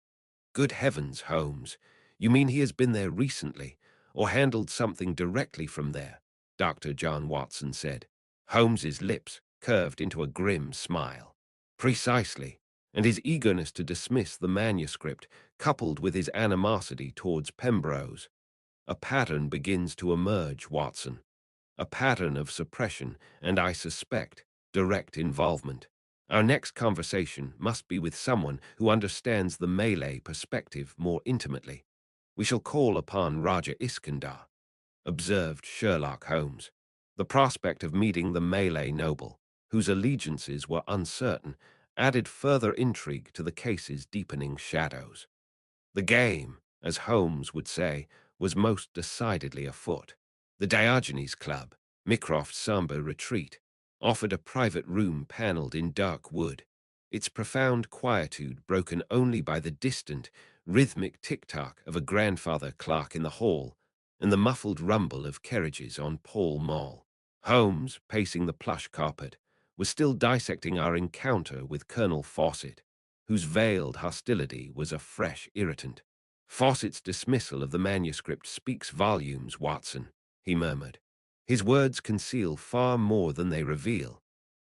"Good heavens, Holmes, you mean he has been there recently, or handled something directly from there?" Dr. John Watson said. Holmes's lips curved into a grim smile. "Precisely, and his eagerness to dismiss the manuscript, coupled with his animosity towards Pembrose. A pattern begins to emerge, Watson. A pattern of suppression and, I suspect, direct involvement. Our next conversation must be with someone who understands the Malay perspective more intimately. We shall call upon Raja Iskandar," observed Sherlock Holmes. The prospect of meeting the Malay noble, whose allegiances were uncertain, added further intrigue to the case's deepening shadows. The game, as Holmes would say, was most decidedly afoot. The Diogenes Club, Mycroft's somber retreat, offered a private room paneled in dark wood, its profound quietude broken only by the distant, rhythmic tick-tock of a grandfather clock in the hall and the muffled rumble of carriages on Pall Mall. Holmes, pacing the plush carpet, was still dissecting our encounter with Colonel Fawcett, whose veiled hostility was a fresh irritant. "Fawcett's dismissal of the manuscript speaks volumes, Watson," he murmured. "His words conceal far more than they reveal,"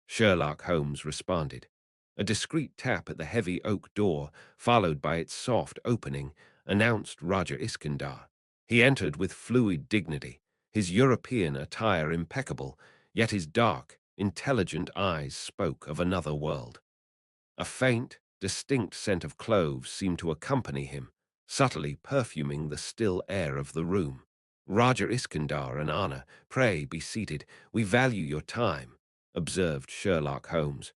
Sherlock Holmes responded. A discreet tap at the heavy oak door, followed by its soft opening, announced Raja Iskandar. He entered with fluid dignity, his European attire impeccable, yet his dark, intelligent eyes spoke of another world. A faint, distinct scent of cloves seemed to accompany him, subtly perfuming the still air of the room. "Raja Iskandar and Anna, pray be seated. We value your time," observed Sherlock Holmes.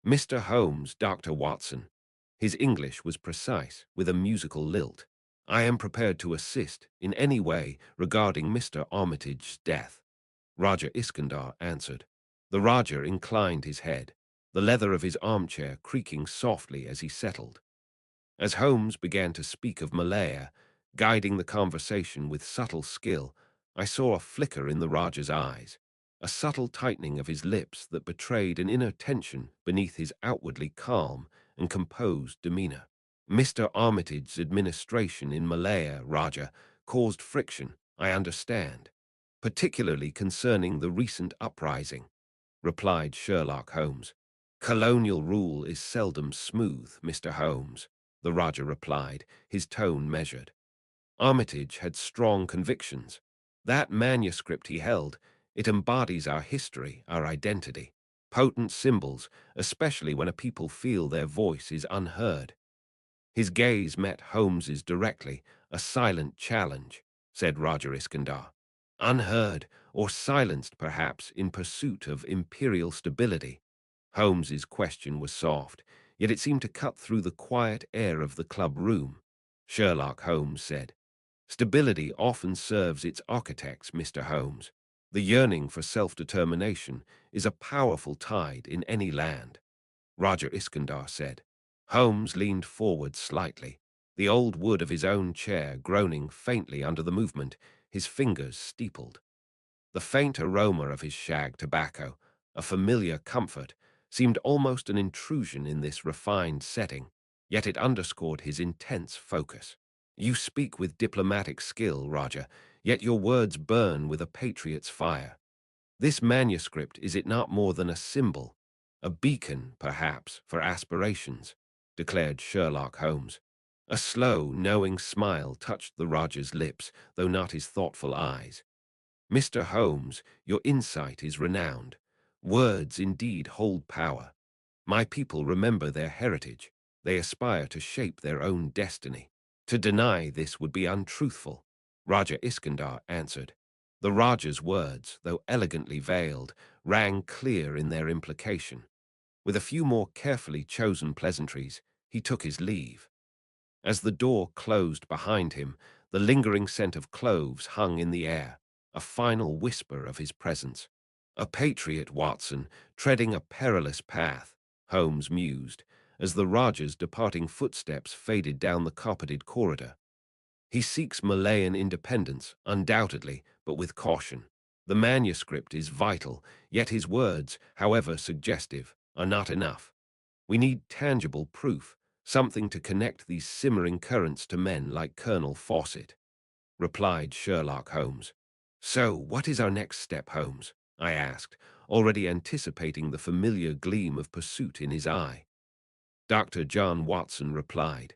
"Mr. Holmes, Dr. Watson." His English was precise, with a musical lilt. "I am prepared to assist in any way regarding Mr. Armitage's death," Raja Iskandar answered. The Raja inclined his head, the leather of his armchair creaking softly as he settled. As Holmes began to speak of Malaya, guiding the conversation with subtle skill, I saw a flicker in the Raja's eyes, a subtle tightening of his lips that betrayed an inner tension beneath his outwardly calm and composed demeanor. "Mr. Armitage's administration in Malaya, Raja, caused friction, I understand, particularly concerning the recent uprising," replied Sherlock Holmes. "Colonial rule is seldom smooth, Mr. Holmes," the Raja replied, his tone measured. "Armitage had strong convictions. That manuscript he held, it embodies our history, our identity. Potent symbols, especially when a people feel their voice is unheard." His gaze met Holmes's directly, a silent challenge, said Raja Iskandar. "Unheard, or silenced perhaps in pursuit of imperial stability." Holmes's question was soft, yet it seemed to cut through the quiet air of the club room. Sherlock Holmes said, "Stability often serves its architects, Mr. Holmes. The yearning for self-determination is a powerful tide in any land." Raja Iskandar said. Holmes leaned forward slightly, the old wood of his own chair groaning faintly under the movement, his fingers steepled. The faint aroma of his shag tobacco, a familiar comfort, seemed almost an intrusion in this refined setting, yet it underscored his intense focus. "You speak with diplomatic skill, Raja, yet your words burn with a patriot's fire. This manuscript, is it not more than a symbol, a beacon, perhaps, for aspirations?" declared Sherlock Holmes. A slow, knowing smile touched the Raja's lips, though not his thoughtful eyes. "Mr. Holmes, your insight is renowned. Words indeed hold power. My people remember their heritage. They aspire to shape their own destiny. To deny this would be untruthful," Raja Iskandar answered. The Raja's words, though elegantly veiled, rang clear in their implication. With a few more carefully chosen pleasantries, he took his leave. As the door closed behind him, the lingering scent of cloves hung in the air, a final whisper of his presence. "A patriot, Watson, treading a perilous path," Holmes mused, as the Raja's departing footsteps faded down the carpeted corridor. "He seeks Malayan independence, undoubtedly, but with caution. The manuscript is vital, yet his words, however suggestive, are not enough. We need tangible proof, something to connect these simmering currents to men like Colonel Fawcett," replied Sherlock Holmes. "So, what is our next step, Holmes?" I asked, already anticipating the familiar gleam of pursuit in his eye. Dr. John Watson replied.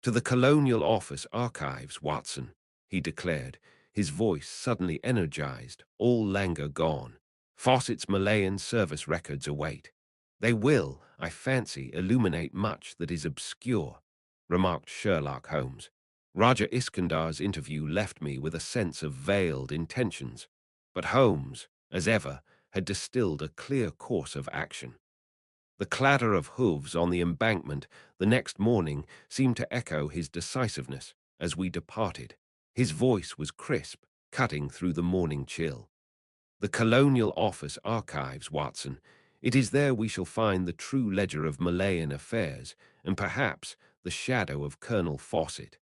"To the Colonial Office Archives, Watson," he declared, his voice suddenly energized, all languor gone. "Fawcett's Malayan service records await. They will, I fancy, illuminate much that is obscure," remarked Sherlock Holmes. Raja Iskandar's interview left me with a sense of veiled intentions, but Holmes, as ever, had distilled a clear course of action. The clatter of hooves on the embankment the next morning seemed to echo his decisiveness as we departed. His voice was crisp, cutting through the morning chill. "The Colonial Office Archives, Watson. It is there we shall find the true ledger of Malayan affairs, and perhaps the shadow of Colonel Fawcett,"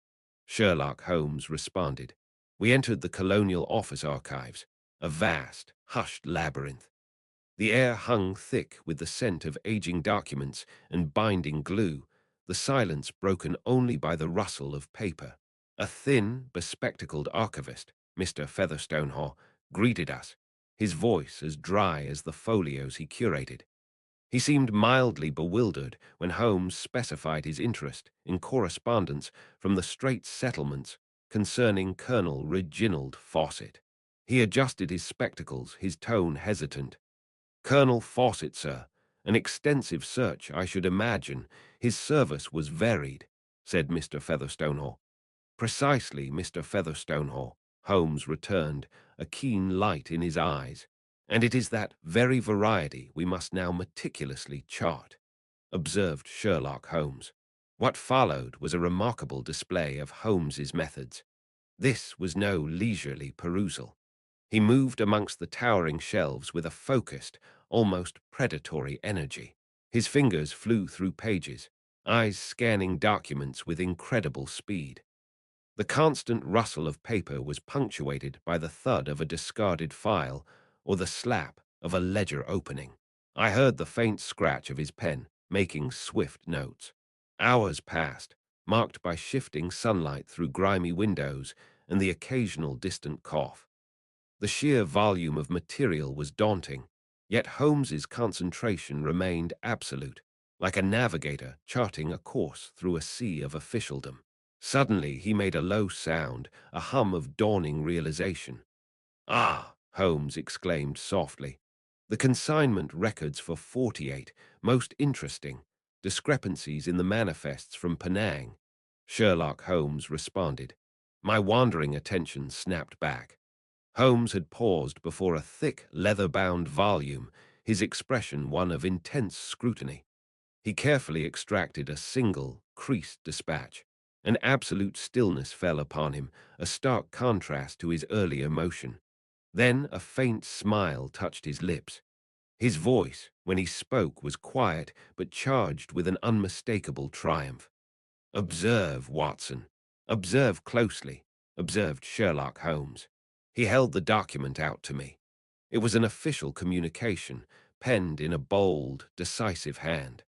Sherlock Holmes responded. We entered the Colonial Office Archives, a vast, hushed labyrinth. The air hung thick with the scent of aging documents and binding glue, the silence broken only by the rustle of paper. A thin, bespectacled archivist, Mr. Featherstonehaugh, greeted us, his voice as dry as the folios he curated. He seemed mildly bewildered when Holmes specified his interest in correspondence from the Straits Settlements concerning Colonel Reginald Fawcett. He adjusted his spectacles, his tone hesitant. "Colonel Fawcett, sir. An extensive search, I should imagine. His service was varied," said Mr. Featherstonehaugh. Precisely, Mr. Featherstone. Holmes returned, a keen light in his eyes. And it is that very variety we must now meticulously chart, observed Sherlock Holmes. What followed was a remarkable display of Holmes's methods. This was no leisurely perusal. He moved amongst the towering shelves with a focused, almost predatory energy. His fingers flew through pages, eyes scanning documents with incredible speed. The constant rustle of paper was punctuated by the thud of a discarded file or the slap of a ledger opening. I heard the faint scratch of his pen, making swift notes. Hours passed, marked by shifting sunlight through grimy windows and the occasional distant cough. The sheer volume of material was daunting, yet Holmes's concentration remained absolute, like a navigator charting a course through a sea of officialdom. Suddenly he made a low sound, a hum of dawning realization. "Ah!" Holmes exclaimed softly. "The consignment records for 48, most interesting. Discrepancies in the manifests from Penang." Sherlock Holmes responded. My wandering attention snapped back. Holmes had paused before a thick, leather-bound volume, his expression one of intense scrutiny. He carefully extracted a single, creased dispatch. An absolute stillness fell upon him, a stark contrast to his earlier motion. Then a faint smile touched his lips. His voice, when he spoke, was quiet but charged with an unmistakable triumph. "Observe, Watson. Observe closely," observed Sherlock Holmes. He held the document out to me. It was an official communication, penned in a bold, decisive hand.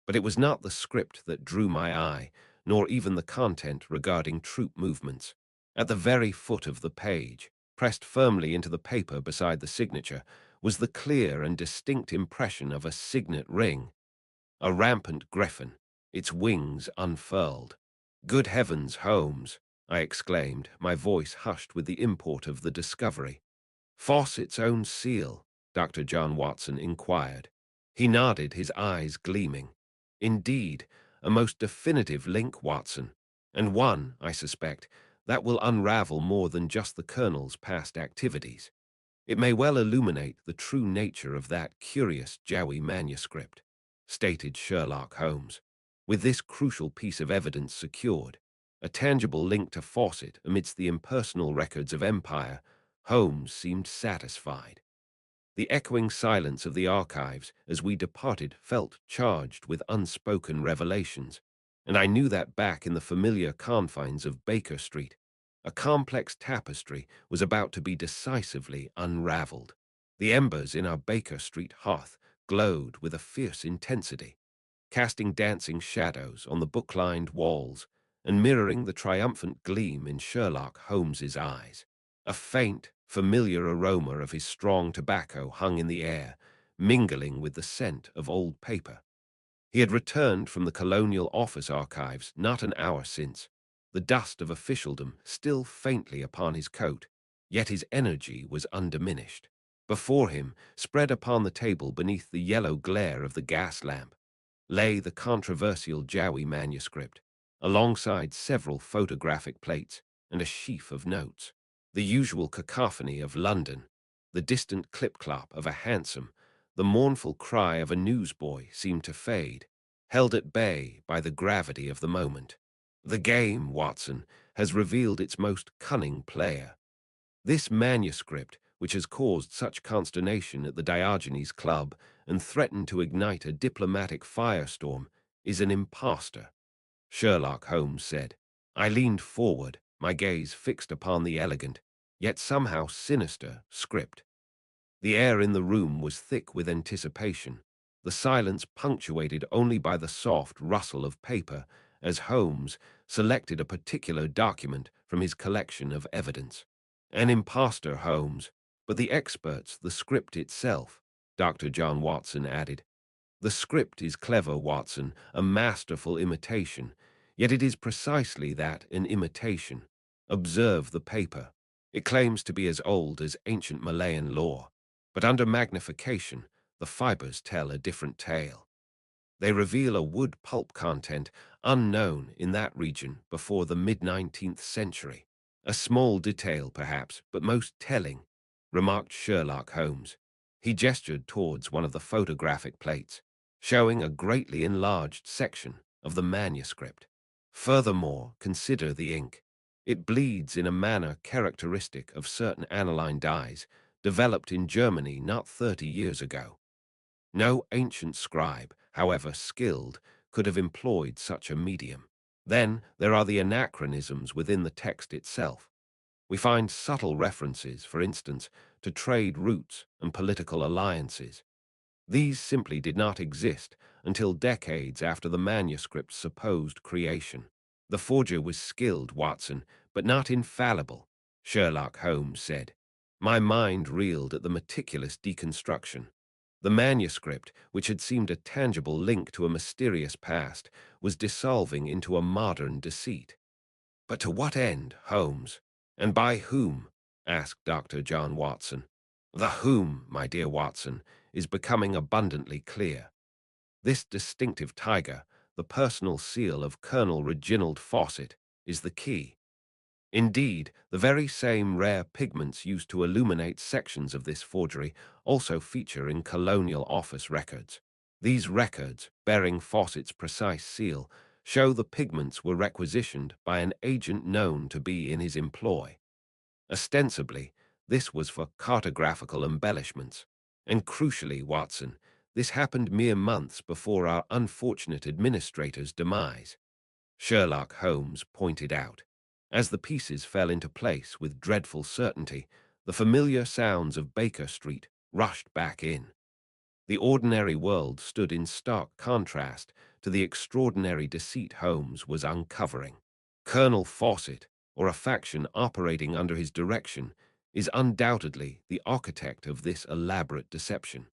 But it was not the script that drew my eye, nor even the content regarding troop movements. At the very foot of the page, pressed firmly into the paper beside the signature, was the clear and distinct impression of a signet ring, a rampant griffin, its wings unfurled. "Good heavens, Holmes!" I exclaimed, my voice hushed with the import of the discovery. "Fawcett's own seal?" Dr. John Watson inquired. He nodded, his eyes gleaming. "Indeed, a most definitive link, Watson, and one, I suspect, that will unravel more than just the Colonel's past activities. It may well illuminate the true nature of that curious Jawi manuscript," stated Sherlock Holmes. With this crucial piece of evidence secured, a tangible link to Fawcett amidst the impersonal records of empire, Holmes seemed satisfied. The echoing silence of the archives as we departed felt charged with unspoken revelations, and I knew that back in the familiar confines of Baker Street, a complex tapestry was about to be decisively unraveled. The embers in our Baker Street hearth glowed with a fierce intensity, casting dancing shadows on the book-lined walls and mirroring the triumphant gleam in Sherlock Holmes's eyes. A faint, familiar aroma of his strong tobacco hung in the air, mingling with the scent of old paper. He had returned from the Colonial Office archives not an hour since, the dust of officialdom still faintly upon his coat, yet his energy was undiminished. Before him, spread upon the table beneath the yellow glare of the gas lamp, lay the controversial Jawi manuscript, alongside several photographic plates and a sheaf of notes. The usual cacophony of London, the distant clip-clop of a hansom, the mournful cry of a newsboy seemed to fade, held at bay by the gravity of the moment. "The game, Watson, has revealed its most cunning player. This manuscript, which has caused such consternation at the Diogenes Club and threatened to ignite a diplomatic firestorm, is an impostor," Sherlock Holmes said. I leaned forward, my gaze fixed upon the elegant, yet somehow sinister, script. The air in the room was thick with anticipation, the silence punctuated only by the soft rustle of paper as Holmes selected a particular document from his collection of evidence. "An impostor, Holmes, but the experts, the script itself," Dr. John Watson added. "The script is clever, Watson, a masterful imitation, yet it is precisely that, an imitation. Observe the paper. It claims to be as old as ancient Malayan law, but under magnification, the fibers tell a different tale. They reveal a wood pulp content unknown in that region before the mid-19th century. A small detail, perhaps, but most telling, remarked Sherlock Holmes. He gestured towards one of the photographic plates, showing a greatly enlarged section of the manuscript. Furthermore, consider the ink. It bleeds in a manner characteristic of certain aniline dyes developed in Germany not 30 years ago. No ancient scribe, however skilled, could have employed such a medium. Then there are the anachronisms within the text itself. We find subtle references, for instance, to trade routes and political alliances. These simply did not exist until decades after the manuscript's supposed creation. The forger was skilled, Watson, but not infallible, Sherlock Holmes said. My mind reeled at the meticulous deconstruction. The manuscript, which had seemed a tangible link to a mysterious past, was dissolving into a modern deceit. But to what end, Holmes? And by whom? Asked Dr. John Watson. The whom, my dear Watson, is becoming abundantly clear. This distinctive tiger, the personal seal of Colonel Reginald Fawcett, is the key. Indeed, the very same rare pigments used to illuminate sections of this forgery also feature in colonial office records. These records, bearing Fawcett's precise seal, show the pigments were requisitioned by an agent known to be in his employ. Ostensibly, this was for cartographical embellishments. And crucially, Watson, this happened mere months before our unfortunate administrator's demise, Sherlock Holmes pointed out. As the pieces fell into place with dreadful certainty, the familiar sounds of Baker Street rushed back in. The ordinary world stood in stark contrast to the extraordinary deceit Holmes was uncovering. Colonel Fawcett, or a faction operating under his direction, is undoubtedly the architect of this elaborate deception.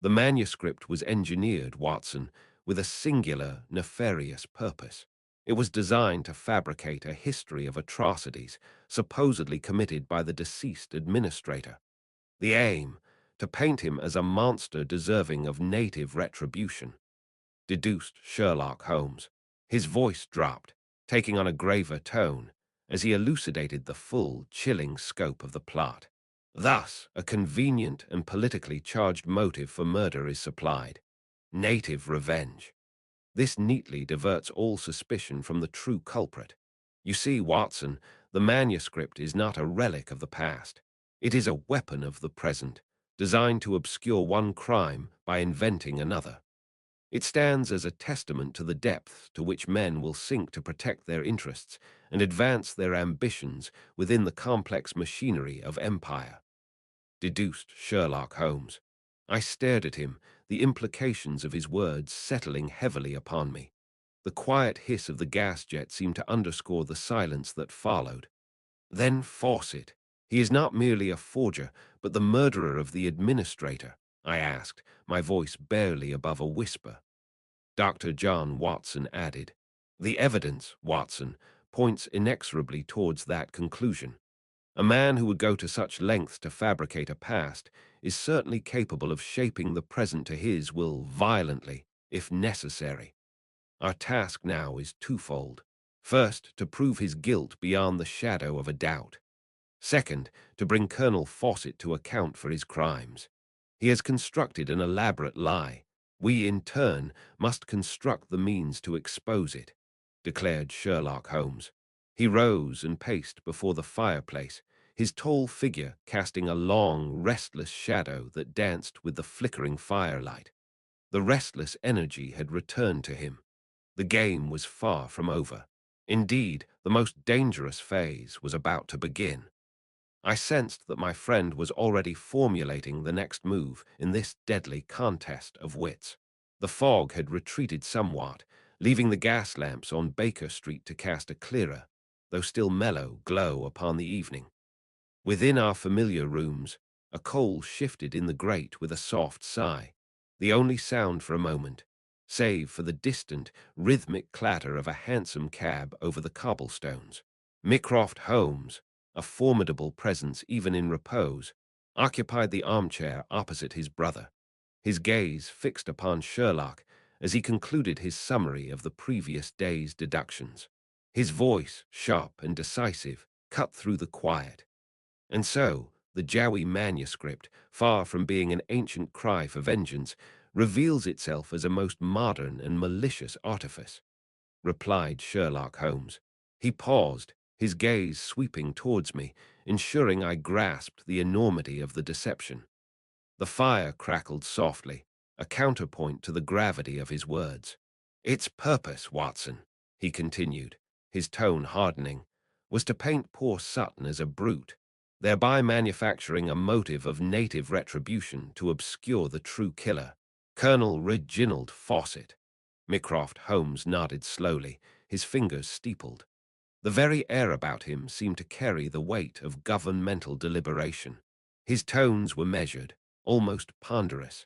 The manuscript was engineered, Watson, with a singular, nefarious purpose. It was designed to fabricate a history of atrocities supposedly committed by the deceased administrator. The aim, to paint him as a monster deserving of native retribution, deduced Sherlock Holmes. His voice dropped, taking on a graver tone, as he elucidated the full, chilling scope of the plot. Thus, a convenient and politically charged motive for murder is supplied: native revenge. This neatly diverts all suspicion from the true culprit. You see, Watson, the manuscript is not a relic of the past. It is a weapon of the present, designed to obscure one crime by inventing another. It stands as a testament to the depths to which men will sink to protect their interests and advance their ambitions within the complex machinery of empire, deduced Sherlock Holmes. I stared at him, the implications of his words settling heavily upon me. The quiet hiss of the gas jet seemed to underscore the silence that followed. Then Fawcett. He is not merely a forger, but the murderer of the administrator, I asked, my voice barely above a whisper. Dr. John Watson added, The evidence, Watson, points inexorably towards that conclusion. A man who would go to such lengths to fabricate a past is certainly capable of shaping the present to his will violently, if necessary. Our task now is twofold. First, to prove his guilt beyond the shadow of a doubt. Second, to bring Colonel Fawcett to account for his crimes. He has constructed an elaborate lie. We, in turn, must construct the means to expose it, declared Sherlock Holmes. He rose and paced before the fireplace, his tall figure casting a long, restless shadow that danced with the flickering firelight. The restless energy had returned to him. The game was far from over. Indeed, the most dangerous phase was about to begin. I sensed that my friend was already formulating the next move in this deadly contest of wits. The fog had retreated somewhat, leaving the gas lamps on Baker Street to cast a clearer, though still mellow, glow upon the evening. Within our familiar rooms, a coal shifted in the grate with a soft sigh, the only sound for a moment, save for the distant, rhythmic clatter of a hansom cab over the cobblestones. Mycroft Holmes, a formidable presence even in repose, occupied the armchair opposite his brother, his gaze fixed upon Sherlock as he concluded his summary of the previous day's deductions. His voice, sharp and decisive, cut through the quiet. And so, the Jawi manuscript, far from being an ancient cry for vengeance, reveals itself as a most modern and malicious artifice, replied Sherlock Holmes. He paused, his gaze sweeping towards me, ensuring I grasped the enormity of the deception. The fire crackled softly, a counterpoint to the gravity of his words. Its purpose, Watson, he continued, his tone hardening, was to paint poor Sutton as a brute, thereby manufacturing a motive of native retribution to obscure the true killer, Colonel Reginald Fawcett. Mycroft Holmes nodded slowly, his fingers steepled. The very air about him seemed to carry the weight of governmental deliberation. His tones were measured, almost ponderous.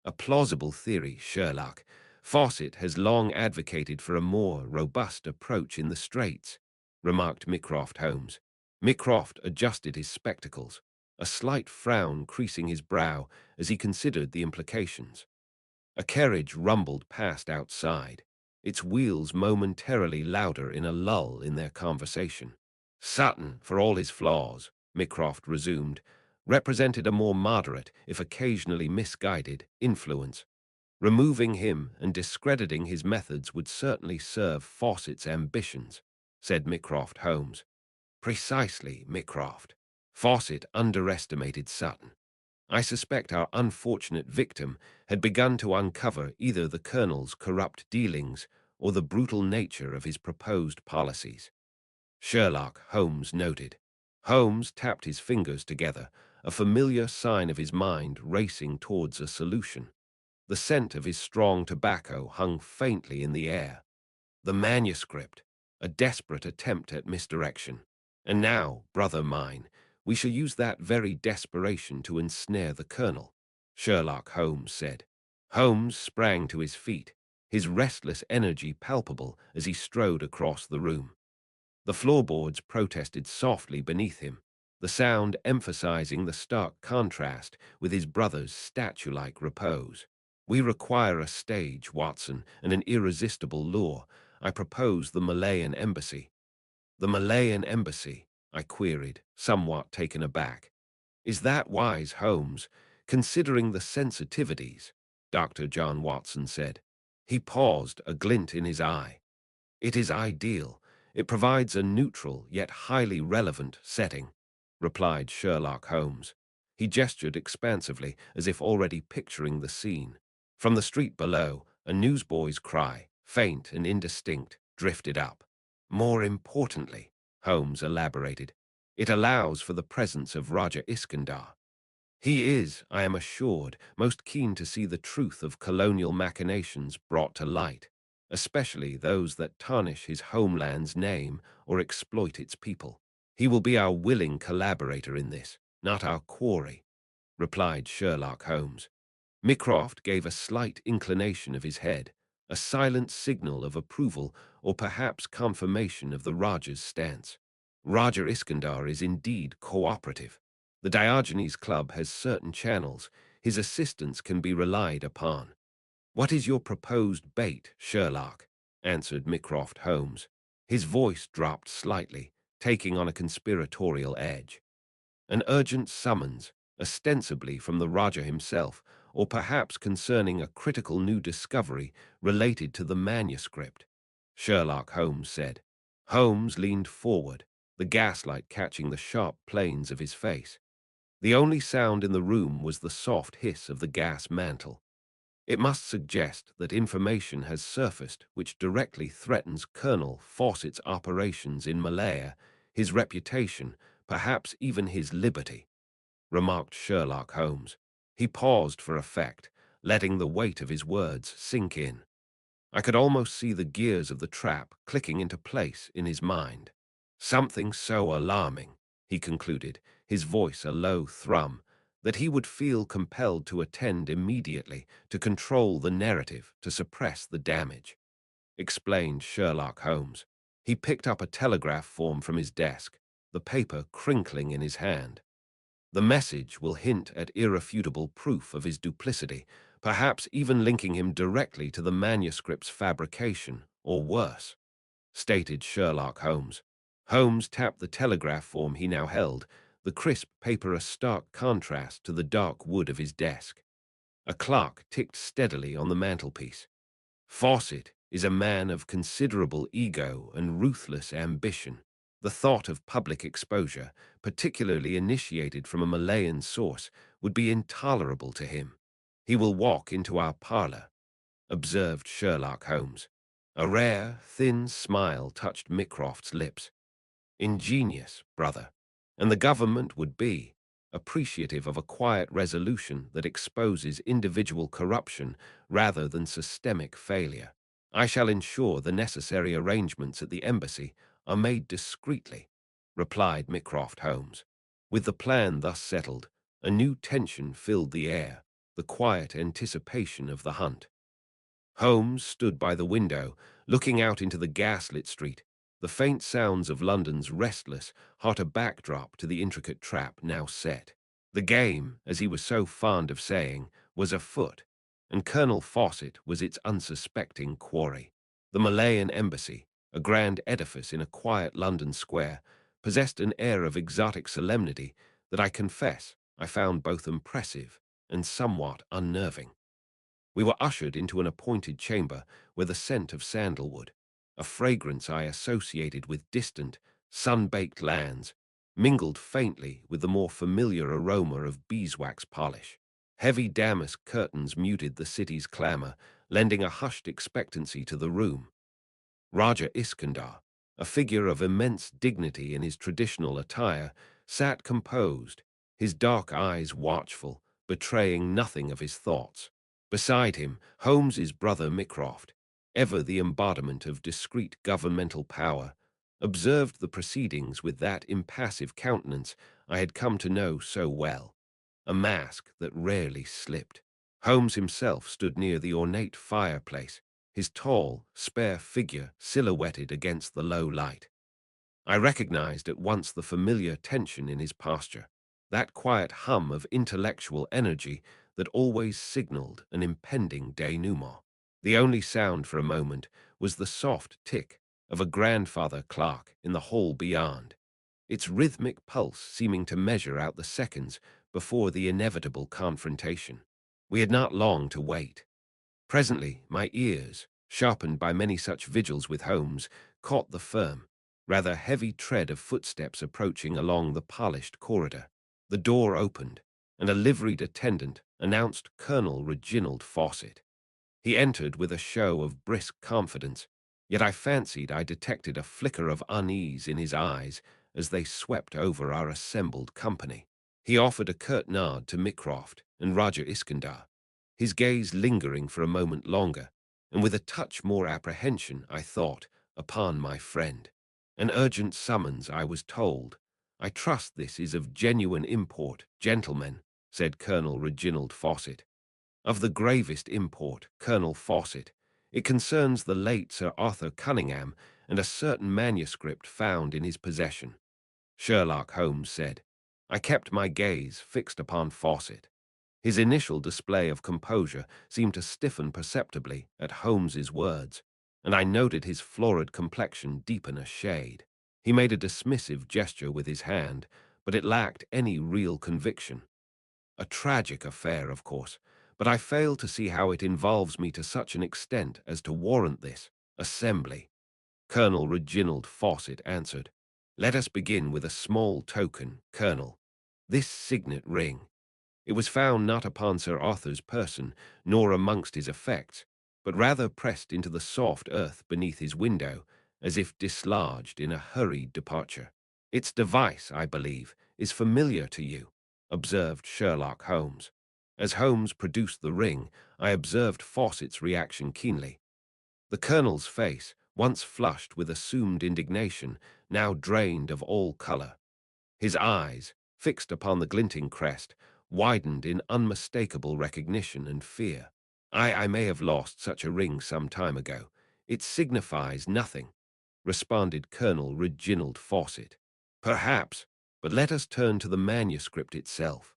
A plausible theory, Sherlock. Fawcett has long advocated for a more robust approach in the Straits, remarked Mycroft Holmes. Mycroft adjusted his spectacles, a slight frown creasing his brow as he considered the implications. A carriage rumbled past outside, its wheels momentarily louder in a lull in their conversation. Sutton, for all his flaws, Mycroft resumed, represented a more moderate, if occasionally misguided, influence. Removing him and discrediting his methods would certainly serve Fawcett's ambitions, said Mycroft Holmes. Precisely, Mycroft. Fawcett underestimated Sutton. I suspect our unfortunate victim had begun to uncover either the Colonel's corrupt dealings or the brutal nature of his proposed policies. Sherlock Holmes noted. Holmes tapped his fingers together, a familiar sign of his mind racing towards a solution. The scent of his strong tobacco hung faintly in the air. The manuscript, a desperate attempt at misdirection. And now, brother mine, we shall use that very desperation to ensnare the Colonel, Sherlock Holmes said. Holmes sprang to his feet, his restless energy palpable as he strode across the room. The floorboards protested softly beneath him, the sound emphasizing the stark contrast with his brother's statue-like repose. We require a stage, Watson, and an irresistible lure. I propose the Malayan embassy. The Malayan embassy, I queried, somewhat taken aback. Is that wise, Holmes, considering the sensitivities? Dr. John Watson said. He paused, a glint in his eye. It is ideal. It provides a neutral yet highly relevant setting, replied Sherlock Holmes. He gestured expansively, as if already picturing the scene. From the street below, a newsboy's cry, faint and indistinct, drifted up. More importantly, Holmes elaborated, it allows for the presence of Raja Iskandar. He is, I am assured, most keen to see the truth of colonial machinations brought to light, especially those that tarnish his homeland's name or exploit its people. He will be our willing collaborator in this, not our quarry, replied Sherlock Holmes. Mycroft gave a slight inclination of his head, a silent signal of approval or perhaps confirmation of the Rajah's stance. Raja Iskandar is indeed cooperative. The Diogenes Club has certain channels. His assistance can be relied upon. What is your proposed bait, Sherlock? Answered Mycroft Holmes. His voice dropped slightly, taking on a conspiratorial edge. An urgent summons, ostensibly from the Rajah himself, or perhaps concerning a critical new discovery related to the manuscript, Sherlock Holmes said. Holmes leaned forward, the gaslight catching the sharp planes of his face. The only sound in the room was the soft hiss of the gas mantle. It must suggest that information has surfaced which directly threatens Colonel Fawcett's operations in Malaya, his reputation, perhaps even his liberty, remarked Sherlock Holmes. He paused for effect, letting the weight of his words sink in. I could almost see the gears of the trap clicking into place in his mind. Something so alarming, he concluded, his voice a low thrum, that he would feel compelled to attend immediately, to control the narrative, to suppress the damage, explained Sherlock Holmes. He picked up a telegraph form from his desk, the paper crinkling in his hand. The message will hint at irrefutable proof of his duplicity, perhaps even linking him directly to the manuscript's fabrication, or worse, stated Sherlock Holmes. Holmes tapped the telegraph form he now held, the crisp paper a stark contrast to the dark wood of his desk. A clock ticked steadily on the mantelpiece. Fawcett is a man of considerable ego and ruthless ambition. The thought of public exposure, particularly initiated from a Malayan source, would be intolerable to him. He will walk into our parlor, observed Sherlock Holmes. A rare, thin smile touched Mycroft's lips. Ingenious, brother. And the government would be appreciative of a quiet resolution that exposes individual corruption rather than systemic failure. I shall ensure the necessary arrangements at the embassy are made discreetly, replied Mycroft Holmes. With the plan thus settled, a new tension filled the air, the quiet anticipation of the hunt. Holmes stood by the window, looking out into the gaslit street, the faint sounds of London's restless, hot a backdrop to the intricate trap now set. The game, as he was so fond of saying, was afoot, and Colonel Fawcett was its unsuspecting quarry. The Malayan embassy, a grand edifice in a quiet London square, possessed an air of exotic solemnity that I confess I found both impressive and somewhat unnerving. We were ushered into an appointed chamber where the scent of sandalwood, a fragrance I associated with distant, sun-baked lands, mingled faintly with the more familiar aroma of beeswax polish. Heavy damask curtains muted the city's clamor, lending a hushed expectancy to the room. Raja Iskandar, a figure of immense dignity in his traditional attire, sat composed, his dark eyes watchful, betraying nothing of his thoughts. Beside him, Holmes's brother Mycroft, ever the embodiment of discreet governmental power, observed the proceedings with that impassive countenance I had come to know so well, a mask that rarely slipped. Holmes himself stood near the ornate fireplace, his tall, spare figure silhouetted against the low light. I recognized at once the familiar tension in his posture, that quiet hum of intellectual energy that always signaled an impending denouement. The only sound for a moment was the soft tick of a grandfather clock in the hall beyond, its rhythmic pulse seeming to measure out the seconds before the inevitable confrontation. We had not long to wait. Presently, my ears, sharpened by many such vigils with Holmes, caught the firm, rather heavy tread of footsteps approaching along the polished corridor. The door opened, and a liveried attendant announced Colonel Reginald Fawcett. He entered with a show of brisk confidence, yet I fancied I detected a flicker of unease in his eyes as they swept over our assembled company. He offered a curt nod to Mycroft and Raja Iskandar, his gaze lingering for a moment longer, and with a touch more apprehension, I thought, upon my friend. An urgent summons, I was told. I trust this is of genuine import, gentlemen, said Colonel Reginald Fawcett. Of the gravest import, Colonel Fawcett. It concerns the late Sir Arthur Cunningham and a certain manuscript found in his possession, Sherlock Holmes said. I kept my gaze fixed upon Fawcett. His initial display of composure seemed to stiffen perceptibly at Holmes's words, and I noted his florid complexion deepen a shade. He made a dismissive gesture with his hand, but it lacked any real conviction. A tragic affair, of course, but I fail to see how it involves me to such an extent as to warrant this assembly. Colonel Reginald Fawcett answered. Let us begin with a small token, Colonel. This signet ring. It was found not upon Sir Arthur's person, nor amongst his effects, but rather pressed into the soft earth beneath his window, as if dislodged in a hurried departure. Its device, I believe, is familiar to you, observed Sherlock Holmes. As Holmes produced the ring, I observed Fawcett's reaction keenly. The colonel's face, once flushed with assumed indignation, now drained of all color. His eyes, fixed upon the glinting crest, widened in unmistakable recognition and fear. I may have lost such a ring some time ago. It signifies nothing, responded Colonel Reginald Fawcett. Perhaps, But let us turn to the manuscript itself.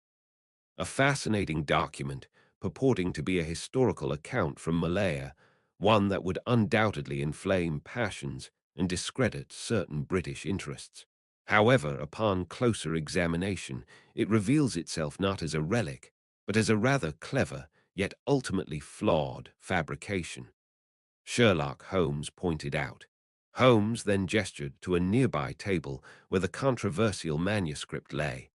A fascinating document purporting to be a historical account from Malaya, one that would undoubtedly inflame passions and discredit certain British interests. However, upon closer examination, it reveals itself not as a relic, but as a rather clever, yet ultimately flawed fabrication. Sherlock Holmes pointed out. Holmes then gestured to a nearby table where the controversial manuscript lay.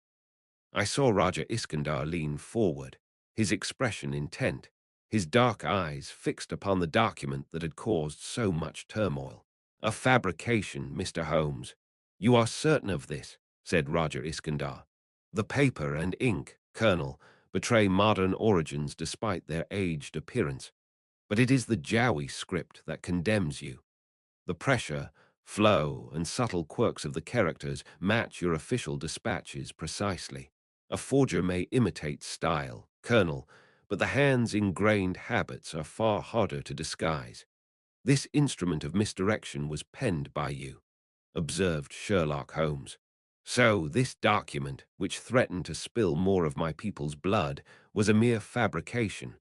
I saw Raja Iskandar lean forward, his expression intent, his dark eyes fixed upon the document that had caused so much turmoil. A fabrication, Mr. Holmes. You are certain of this, said Raja Iskandar. The paper and ink, Colonel, betray modern origins despite their aged appearance. But it is the Jawi script that condemns you. The pressure, flow, and subtle quirks of the characters match your official dispatches precisely. A forger may imitate style, Colonel, but the hand's ingrained habits are far harder to disguise. This instrument of misdirection was penned by you, observed Sherlock Holmes. So this document, which threatened to spill more of my people's blood, was a mere fabrication.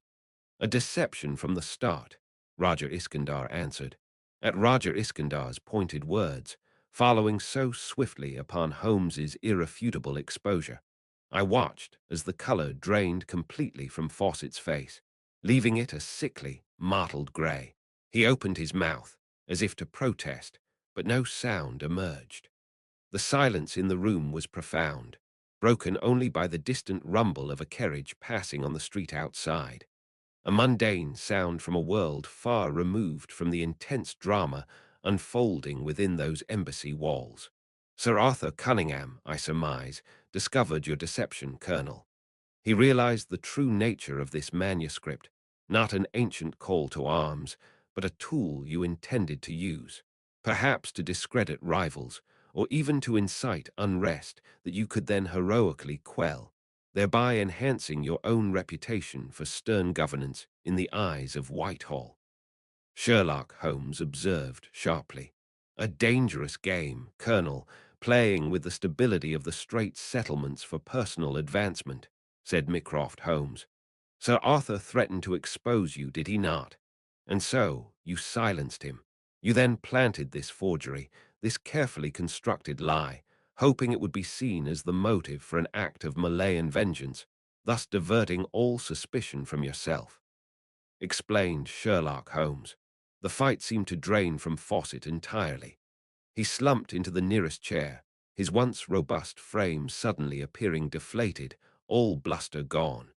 A deception from the start, Raja Iskandar answered. At Raja Iskandar's pointed words, following so swiftly upon Holmes's irrefutable exposure, I watched as the color drained completely from Fawcett's face, leaving it a sickly, mottled gray. He opened his mouth, as if to protest, but no sound emerged. The silence in the room was profound, broken only by the distant rumble of a carriage passing on the street outside. A mundane sound from a world far removed from the intense drama unfolding within those embassy walls. Sir Arthur Cunningham, I surmise, discovered your deception, Colonel. He realized the true nature of this manuscript, not an ancient call to arms, but a tool you intended to use, perhaps to discredit rivals, or even to incite unrest that you could then heroically quell, thereby enhancing your own reputation for stern governance in the eyes of Whitehall. Sherlock Holmes observed sharply. A dangerous game, Colonel, playing with the stability of the Straits Settlements for personal advancement, said Mycroft Holmes. Sir Arthur threatened to expose you, did he not? And so you silenced him. You then planted this forgery, this carefully constructed lie, hoping it would be seen as the motive for an act of Malayan vengeance, thus diverting all suspicion from yourself, explained Sherlock Holmes. The fight seemed to drain from Fawcett entirely. He slumped into the nearest chair, his once robust frame suddenly appearing deflated, all bluster gone.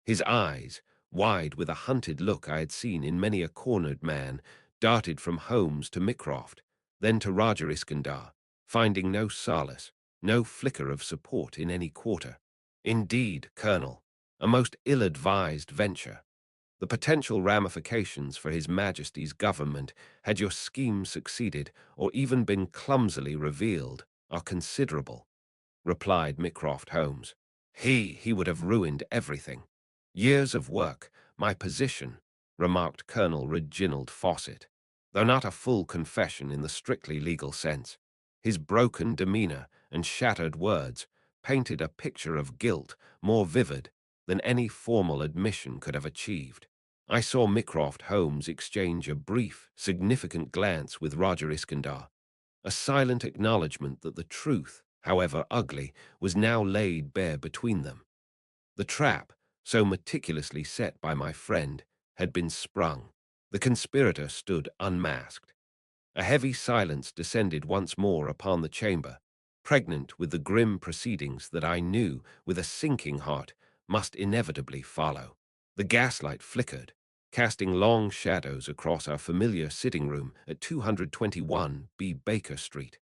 His eyes, wide with a hunted look I had seen in many a cornered man, darted from Holmes to Mycroft, then to Raja Iskandar, finding no solace, no flicker of support in any quarter. Indeed, Colonel, a most ill-advised venture. The potential ramifications for His Majesty's government, had your scheme succeeded or even been clumsily revealed, are considerable, replied Mycroft Holmes. He would have ruined everything. Years of work, my position, remarked Colonel Reginald Fawcett, though not a full confession in the strictly legal sense. His broken demeanor and shattered words painted a picture of guilt more vivid than any formal admission could have achieved. I saw Mycroft Holmes exchange a brief, significant glance with Roger Iskandar, a silent acknowledgment that the truth, however ugly, was now laid bare between them. The trap, so meticulously set by my friend, had been sprung. The conspirator stood unmasked. A heavy silence descended once more upon the chamber, pregnant with the grim proceedings that I knew, with a sinking heart, must inevitably follow. The gaslight flickered, casting long shadows across our familiar sitting room at 221 B. Baker Street.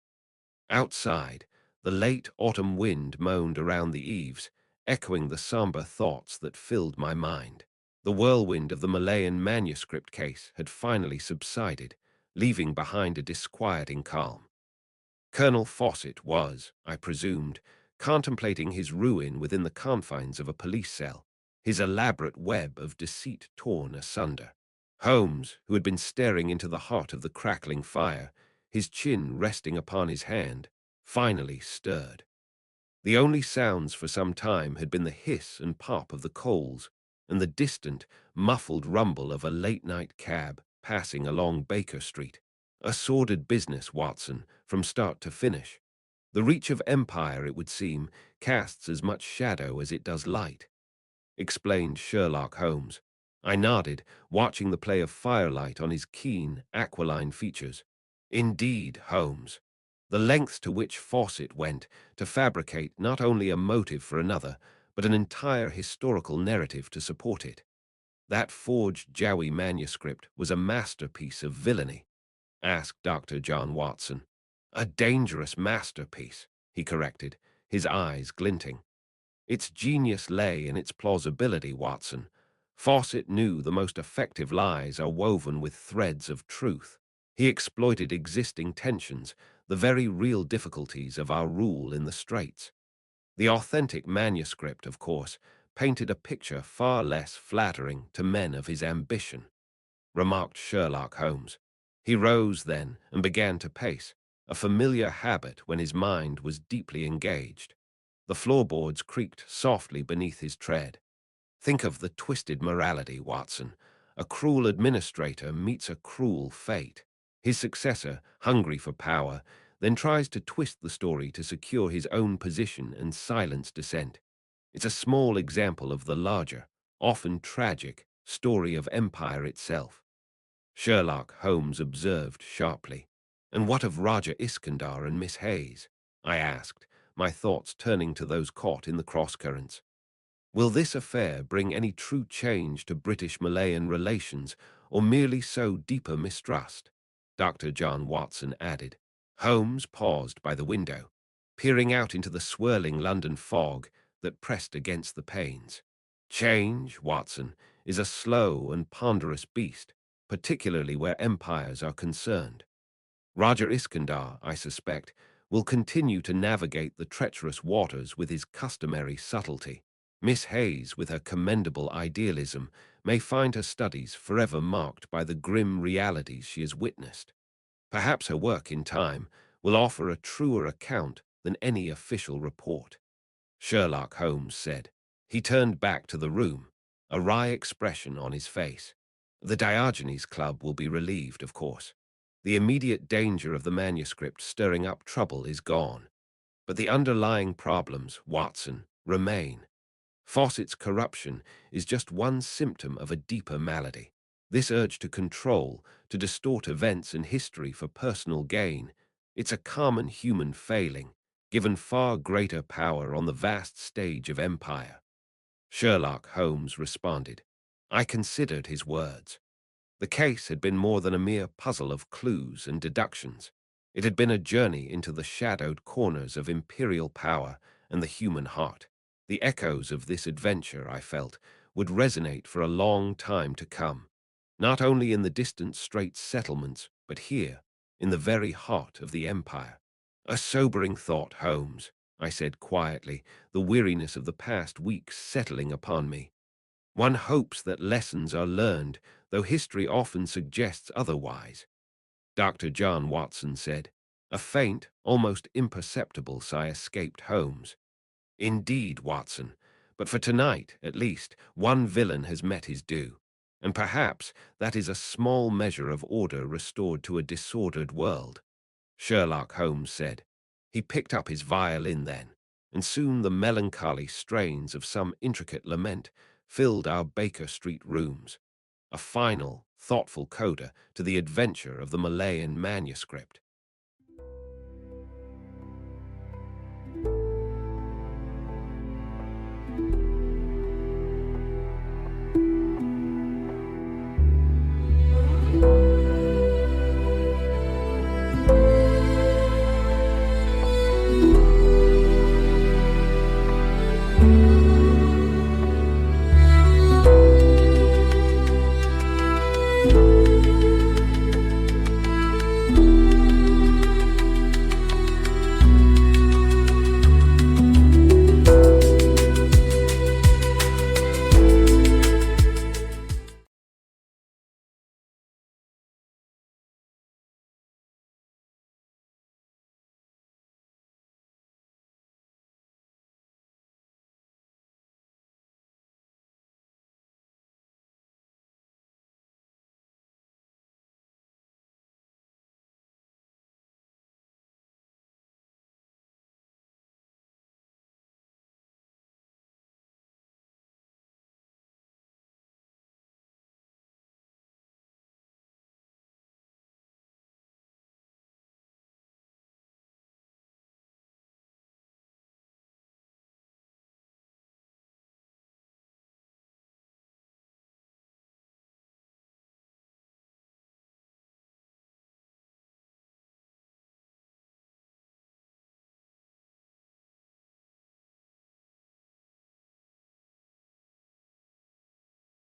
Outside, the late autumn wind moaned around the eaves, echoing the somber thoughts that filled my mind. The whirlwind of the Malayan manuscript case had finally subsided, leaving behind a disquieting calm. Colonel Fawcett was, I presumed, contemplating his ruin within the confines of a police cell, his elaborate web of deceit torn asunder. Holmes, who had been staring into the heart of the crackling fire, his chin resting upon his hand, finally stirred. The only sounds for some time had been the hiss and pop of the coals and the distant, muffled rumble of a late-night cab passing along Baker Street. A sordid business, Watson, from start to finish. The reach of empire, it would seem, casts as much shadow as it does light, explained Sherlock Holmes. I nodded, watching the play of firelight on his keen, aquiline features. Indeed, Holmes. The lengths to which Fawcett went to fabricate not only a motive for another, but an entire historical narrative to support it. That forged Jawi manuscript was a masterpiece of villainy, asked Dr. John Watson. A dangerous masterpiece, he corrected, his eyes glinting. Its genius lay in its plausibility, Watson. Fawcett knew the most effective lies are woven with threads of truth. He exploited existing tensions, the very real difficulties of our rule in the Straits. The authentic manuscript, of course, painted a picture far less flattering to men of his ambition, remarked Sherlock Holmes. He rose then and began to pace, a familiar habit when his mind was deeply engaged. The floorboards creaked softly beneath his tread. Think of the twisted morality, Watson. A cruel administrator meets a cruel fate. His successor, hungry for power, then tries to twist the story to secure his own position and silence dissent. It's a small example of the larger, often tragic, story of empire itself. Sherlock Holmes observed sharply. And what of Roger Iskandar and Miss Hayes? I asked, my thoughts turning to those caught in the cross-currents. Will this affair bring any true change to British-Malayan relations, or merely sow deeper mistrust? Dr. John Watson added. Holmes paused by the window, peering out into the swirling London fog that pressed against the panes. Change, Watson, is a slow and ponderous beast, particularly where empires are concerned. Roger Iskandar, I suspect, will continue to navigate the treacherous waters with his customary subtlety. Miss Hayes, with her commendable idealism, may find her studies forever marked by the grim realities she has witnessed. Perhaps her work, in time, will offer a truer account than any official report. Sherlock Holmes said. He turned back to the room, a wry expression on his face. The Diogenes Club will be relieved, of course. The immediate danger of the manuscript stirring up trouble is gone. But the underlying problems, Watson, remain. Fawcett's corruption is just one symptom of a deeper malady. This urge to control, to distort events and history for personal gain, it's a common human failing, given far greater power on the vast stage of empire. Sherlock Holmes responded. I considered his words. The case had been more than a mere puzzle of clues and deductions. It had been a journey into the shadowed corners of imperial power and the human heart. The echoes of this adventure, I felt, would resonate for a long time to come, not only in the distant Straits Settlements, but here, in the very heart of the empire. A sobering thought, Holmes, I said quietly, the weariness of the past weeks settling upon me. One hopes that lessons are learned, though history often suggests otherwise. Dr. John Watson said. A faint, almost imperceptible sigh escaped Holmes. Indeed, Watson, but for tonight, at least, one villain has met his due, and perhaps that is a small measure of order restored to a disordered world. Sherlock Holmes said. He picked up his violin then, and soon the melancholy strains of some intricate lament filled our Baker Street rooms, a final, thoughtful coda to the adventure of the Malayan manuscript.